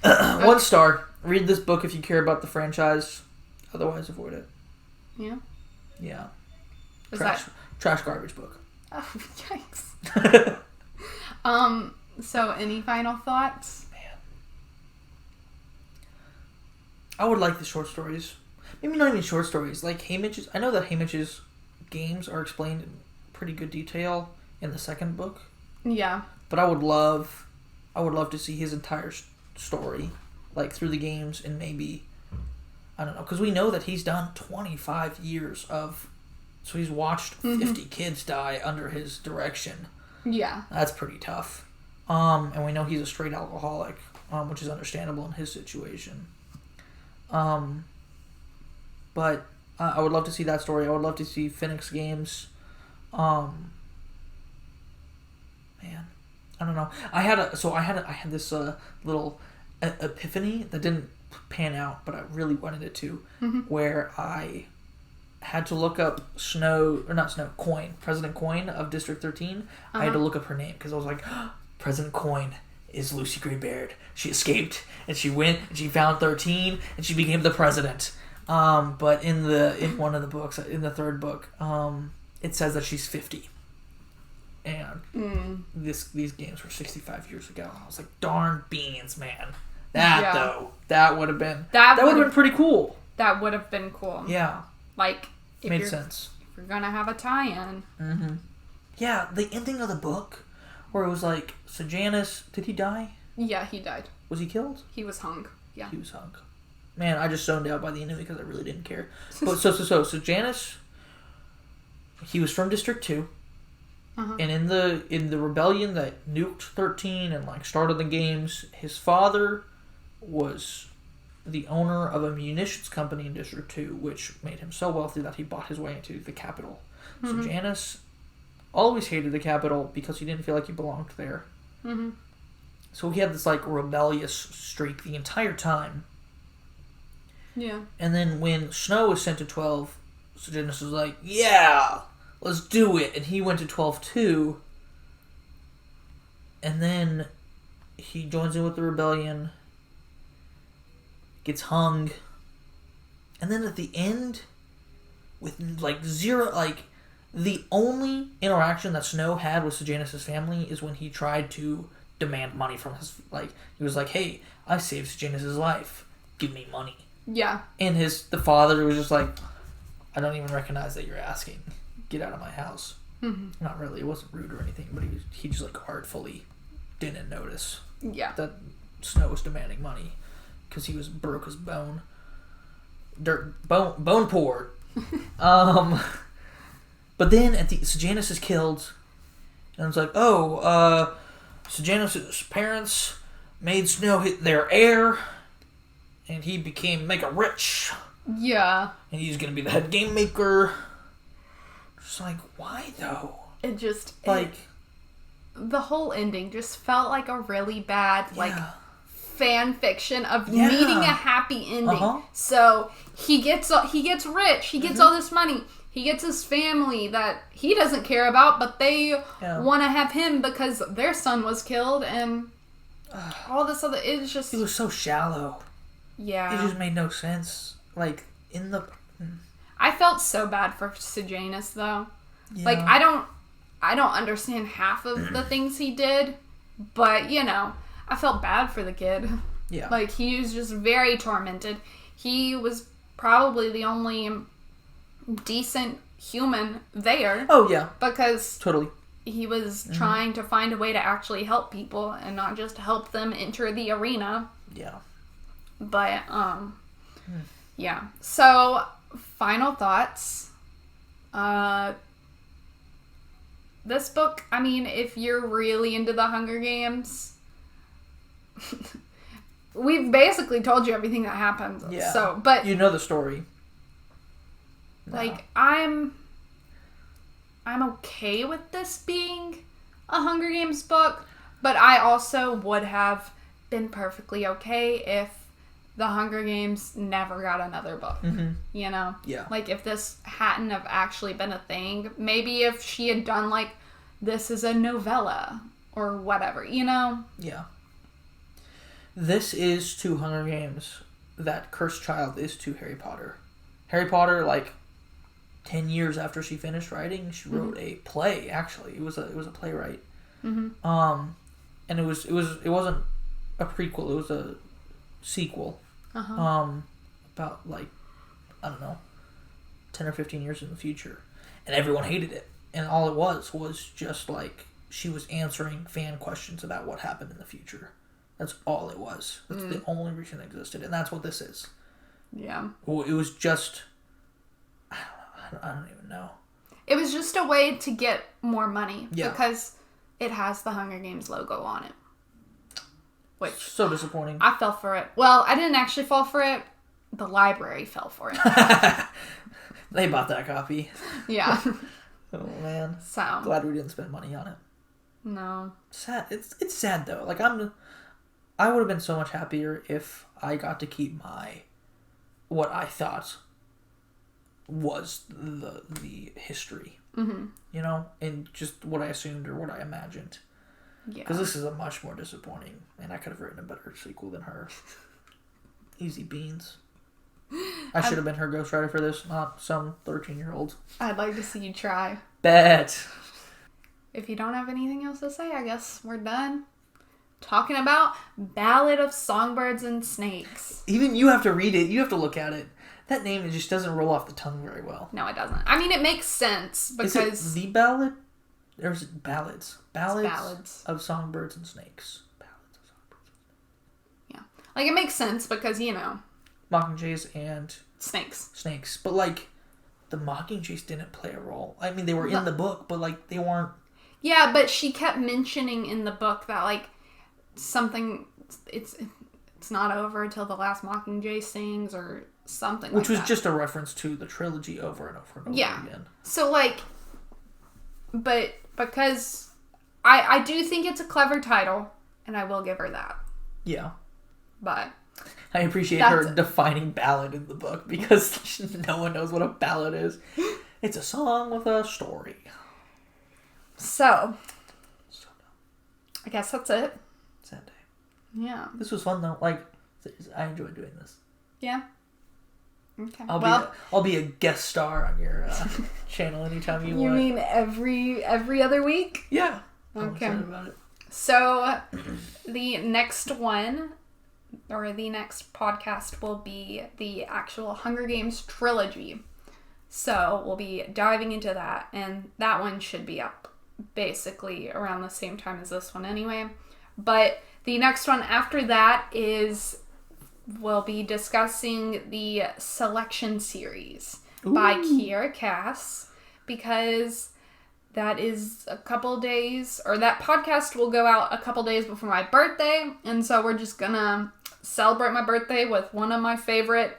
[SPEAKER 2] 1 star. Read this book if you care about the franchise. Otherwise, avoid it. Yeah? Yeah. Trash garbage book.
[SPEAKER 1] Oh, yikes. So any final thoughts?
[SPEAKER 2] Man. I would like the short stories. Maybe not even short stories. Like Haymitch's. I know that Haymitch's games are explained in pretty good detail in the second book. Yeah. But I would love to see his entire story, like, through the games, and maybe, I don't know, because we know that he's done 25 years so he's watched 50 kids die under his direction. Yeah. That's pretty tough. And we know he's a straight alcoholic, which is understandable in his situation. But I would love to see that story. I would love to see Phoenix games. Man, I don't know. I had this little epiphany that didn't pan out, but I really wanted it to, where I had to look up President Coin of District 13. I had to look up her name because I was like, President Coin is Lucy Gray Baird. She escaped, and she went, and she found 13, and she became the president. But in one of the books, in the third book, it says that she's 50. And these games were 65 years ago. I was like, darn beans, man. That would have been pretty cool.
[SPEAKER 1] That would have been cool.
[SPEAKER 2] Yeah.
[SPEAKER 1] Like,
[SPEAKER 2] made sense.
[SPEAKER 1] If you're gonna have a tie-in.
[SPEAKER 2] Mm-hmm. Yeah, the ending of the book, where it was like, so Janice, did he die?
[SPEAKER 1] Yeah, he died.
[SPEAKER 2] Was he killed?
[SPEAKER 1] He was hung. Yeah.
[SPEAKER 2] He was hung. Man, I just zoned out by the end of it because I really didn't care. But so Janice, he was from District 2. Uh-huh. And in the rebellion that nuked 13 and like started the games, his father was the owner of a munitions company in District 2, which made him so wealthy that he bought his way into the capital. Mm-hmm. So Janice always hated the capital because he didn't feel like he belonged there. Mm-hmm. So he had this like rebellious streak the entire time.
[SPEAKER 1] Yeah.
[SPEAKER 2] And then when Snow was sent to 12, so Janice was like, yeah, let's do it. And he went to 12 too. And then he joins in with the rebellion, gets hung. And then at the end, with like zero, like the only interaction that Snow had with Sejanus' family is when he tried to demand money from his, like, he was like, hey, I saved Sejanus' life. Give me money.
[SPEAKER 1] Yeah.
[SPEAKER 2] And the father was just like, I don't even recognize that you're asking. Get out of my house. Mm-hmm. Not really. It wasn't rude or anything, but he just like artfully didn't notice.
[SPEAKER 1] Yeah.
[SPEAKER 2] That Snow was demanding money because he was broke as bone. Bone poor. But then Sejanus is killed, and it's like, Sejanus' parents made Snow their heir, and he became mega rich.
[SPEAKER 1] Yeah.
[SPEAKER 2] And he's gonna be the head game maker. Just like, why though?
[SPEAKER 1] It just
[SPEAKER 2] like
[SPEAKER 1] the whole ending just felt like a really bad fan fiction of needing a happy ending. Uh-huh. So he gets rich, he gets all this money, he gets his family that he doesn't care about, but they want to have him because their son was killed, and all this other. It was
[SPEAKER 2] so shallow.
[SPEAKER 1] Yeah,
[SPEAKER 2] it just made no sense. Like
[SPEAKER 1] I felt so bad for Sejanus though. Yeah. Like I don't understand half of the things he did, but I felt bad for the kid.
[SPEAKER 2] Yeah.
[SPEAKER 1] Like he was just very tormented. He was probably the only decent human there.
[SPEAKER 2] Oh yeah.
[SPEAKER 1] Because
[SPEAKER 2] totally.
[SPEAKER 1] He was trying to find a way to actually help people and not just help them enter the arena.
[SPEAKER 2] Yeah.
[SPEAKER 1] But yeah. So final thoughts. This book, I mean, if you're really into the Hunger Games, we've basically told you everything that happened.
[SPEAKER 2] Yeah.
[SPEAKER 1] So, but
[SPEAKER 2] you know the story.
[SPEAKER 1] Like I'm okay with this being a Hunger Games book, but I also would have been perfectly okay if the Hunger Games never got another book. Mm-hmm.
[SPEAKER 2] Yeah.
[SPEAKER 1] Like if this hadn't have actually been a thing, maybe if she had done like this is a novella or whatever,
[SPEAKER 2] Yeah. This is to Hunger Games that Cursed Child is to Harry Potter. Harry Potter, like 10 years after she finished writing, she wrote a play. Actually, it was a playwright. Mm-hmm. And it wasn't a prequel. It was a sequel.
[SPEAKER 1] Uh-huh.
[SPEAKER 2] About like I don't know, 10 or 15 years in the future, and everyone hated it. And all it was just like she was answering fan questions about what happened in the future. That's all it was. That's the only reason it existed, and that's what this is.
[SPEAKER 1] Yeah.
[SPEAKER 2] Well, it was just I don't even know.
[SPEAKER 1] It was just a way to get more money.
[SPEAKER 2] Yeah. Because
[SPEAKER 1] it has the Hunger Games logo on it. Which
[SPEAKER 2] so disappointing.
[SPEAKER 1] I fell for it. Well, I didn't actually fall for it. The library fell for it.
[SPEAKER 2] They bought that copy.
[SPEAKER 1] Yeah.
[SPEAKER 2] Oh man.
[SPEAKER 1] So
[SPEAKER 2] glad we didn't spend money on it.
[SPEAKER 1] No.
[SPEAKER 2] Sad. It's sad though. Like I would have been so much happier if I got to keep what I thought was the history. Mm-hmm. And just what I assumed or what I imagined.
[SPEAKER 1] Yeah.
[SPEAKER 2] Because this is a much more disappointing, and I could have written a better sequel than her. Easy beans. I should have been her ghostwriter for this, not some 13-year-old.
[SPEAKER 1] I'd like to see you try.
[SPEAKER 2] Bet.
[SPEAKER 1] If you don't have anything else to say, I guess we're done. Talking about Ballad of Songbirds and Snakes.
[SPEAKER 2] Even you have to read it. You have to look at it. That name, it just doesn't roll off the tongue very well.
[SPEAKER 1] No, it doesn't. I mean, it makes sense because...
[SPEAKER 2] Is it the ballad? Or is it ballads?
[SPEAKER 1] Ballads
[SPEAKER 2] of Songbirds and Snakes. Ballads of Songbirds and Snakes.
[SPEAKER 1] Yeah. Like, it makes sense because, you know...
[SPEAKER 2] Mockingjays and...
[SPEAKER 1] Snakes.
[SPEAKER 2] But, like, the Mockingjays didn't play a role. I mean, they were in the book, but, like, they weren't...
[SPEAKER 1] Yeah, but she kept mentioning in the book that, like, something... It's not over until the last Mockingjay sings or something
[SPEAKER 2] Which
[SPEAKER 1] like
[SPEAKER 2] was
[SPEAKER 1] that.
[SPEAKER 2] just a reference to the trilogy over and over and over again.
[SPEAKER 1] So, like... But because... I do think it's a clever title, and I will give her that.
[SPEAKER 2] Yeah.
[SPEAKER 1] But...
[SPEAKER 2] I appreciate her defining ballad in the book because no one knows what a ballad is. It's a song with a story.
[SPEAKER 1] So I guess that's it.
[SPEAKER 2] Sad day.
[SPEAKER 1] Yeah.
[SPEAKER 2] This was fun though. Like, I enjoyed doing this.
[SPEAKER 1] Yeah. Okay.
[SPEAKER 2] I'll be a guest star on your channel anytime you want.
[SPEAKER 1] You mean every other week?
[SPEAKER 2] Yeah. I'm
[SPEAKER 1] Okay.
[SPEAKER 2] excited about it.
[SPEAKER 1] So the next one, or the next podcast, will be the actual Hunger Games trilogy. So we'll be diving into that, and that one should be up basically around the same time as this one anyway. But the next one after that we'll be discussing the Selection series by Kiera Cass, because that is a couple days, or that podcast will go out a couple days before my birthday, and so we're just gonna celebrate my birthday with one of my favorite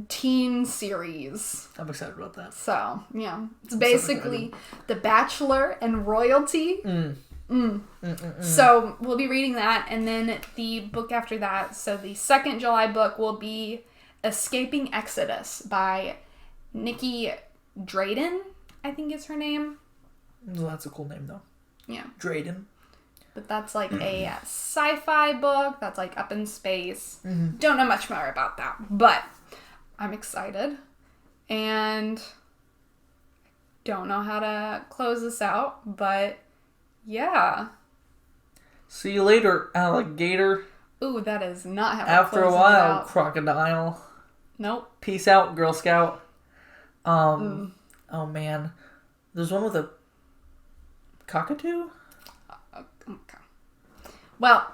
[SPEAKER 1] teen series.
[SPEAKER 2] I'm excited about that.
[SPEAKER 1] So, yeah. It's basically The Bachelor and Royalty. So, we'll be reading that, and then the book after that, so the second July book will be Escaping Exodus by Nikki Drayden, I think is her name.
[SPEAKER 2] Well, that's a cool name though.
[SPEAKER 1] Yeah.
[SPEAKER 2] Drayden.
[SPEAKER 1] But that's like a sci-fi book that's like up in space. Don't know much more about that, but I'm excited, and don't know how to close this out, but yeah.
[SPEAKER 2] See you later, alligator.
[SPEAKER 1] Ooh, that is not how
[SPEAKER 2] After a while, crocodile.
[SPEAKER 1] Nope.
[SPEAKER 2] Peace out, Girl Scout. Oh man. There's one with a cockatoo?
[SPEAKER 1] Okay. Well,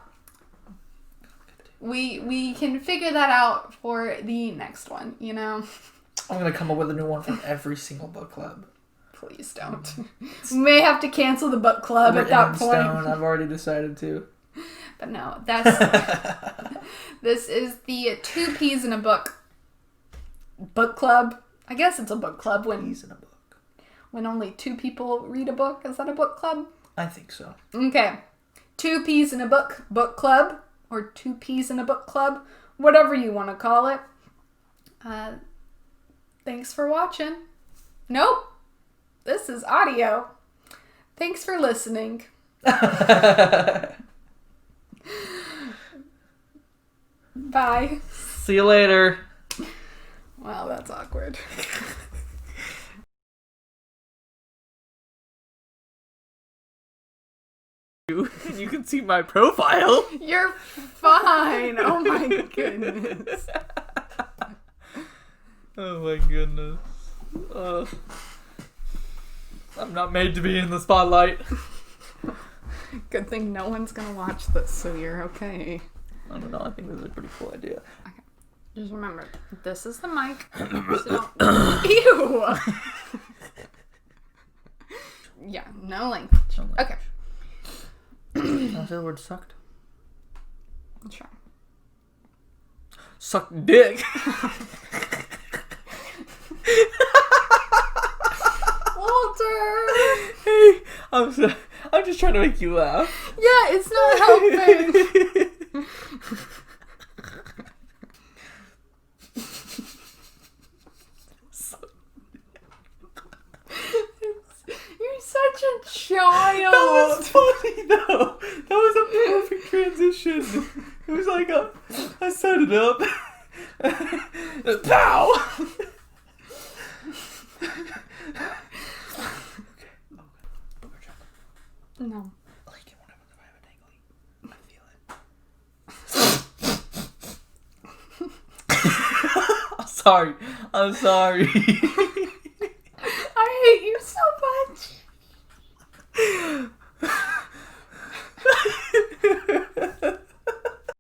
[SPEAKER 1] we can figure that out for the next one, you know?
[SPEAKER 2] I'm going to come up with a new one for every single book club.
[SPEAKER 1] Please don't. We may have to cancel the book club at that point.
[SPEAKER 2] Stone. I've already decided to.
[SPEAKER 1] But no, that's... This is the 2 Peas in a Book club. I guess it's a book club
[SPEAKER 2] Peas in a book.
[SPEAKER 1] When only 2 people read a book. Is that a book club?
[SPEAKER 2] I think so.
[SPEAKER 1] Okay. 2 Peas in a Book club. Or 2 Peas in a Book club. Whatever you want to call it. Thanks for watching. Nope. This is audio. Thanks for listening. Bye.
[SPEAKER 2] See you later.
[SPEAKER 1] Wow, that's awkward.
[SPEAKER 2] You can see my profile.
[SPEAKER 1] You're fine. Oh my goodness.
[SPEAKER 2] Oh my goodness. I'm not made to be in the spotlight.
[SPEAKER 1] Good thing no one's gonna watch this, so you're okay.
[SPEAKER 2] I don't know. I think this is a pretty cool idea.
[SPEAKER 1] Okay. Just remember, this is the mic. So ew. Yeah, no language. Okay.
[SPEAKER 2] Can I say the word sucked?
[SPEAKER 1] Sure.
[SPEAKER 2] Suck dick.
[SPEAKER 1] Walter!
[SPEAKER 2] Hey, I'm just trying to make you laugh.
[SPEAKER 1] Yeah, it's not helping. You're such such a child.
[SPEAKER 2] That was funny though. That was a perfect transition. It was like I set it up. Pow!
[SPEAKER 1] No.
[SPEAKER 2] I like it whenever I have a dangly. I feel it. I'm sorry.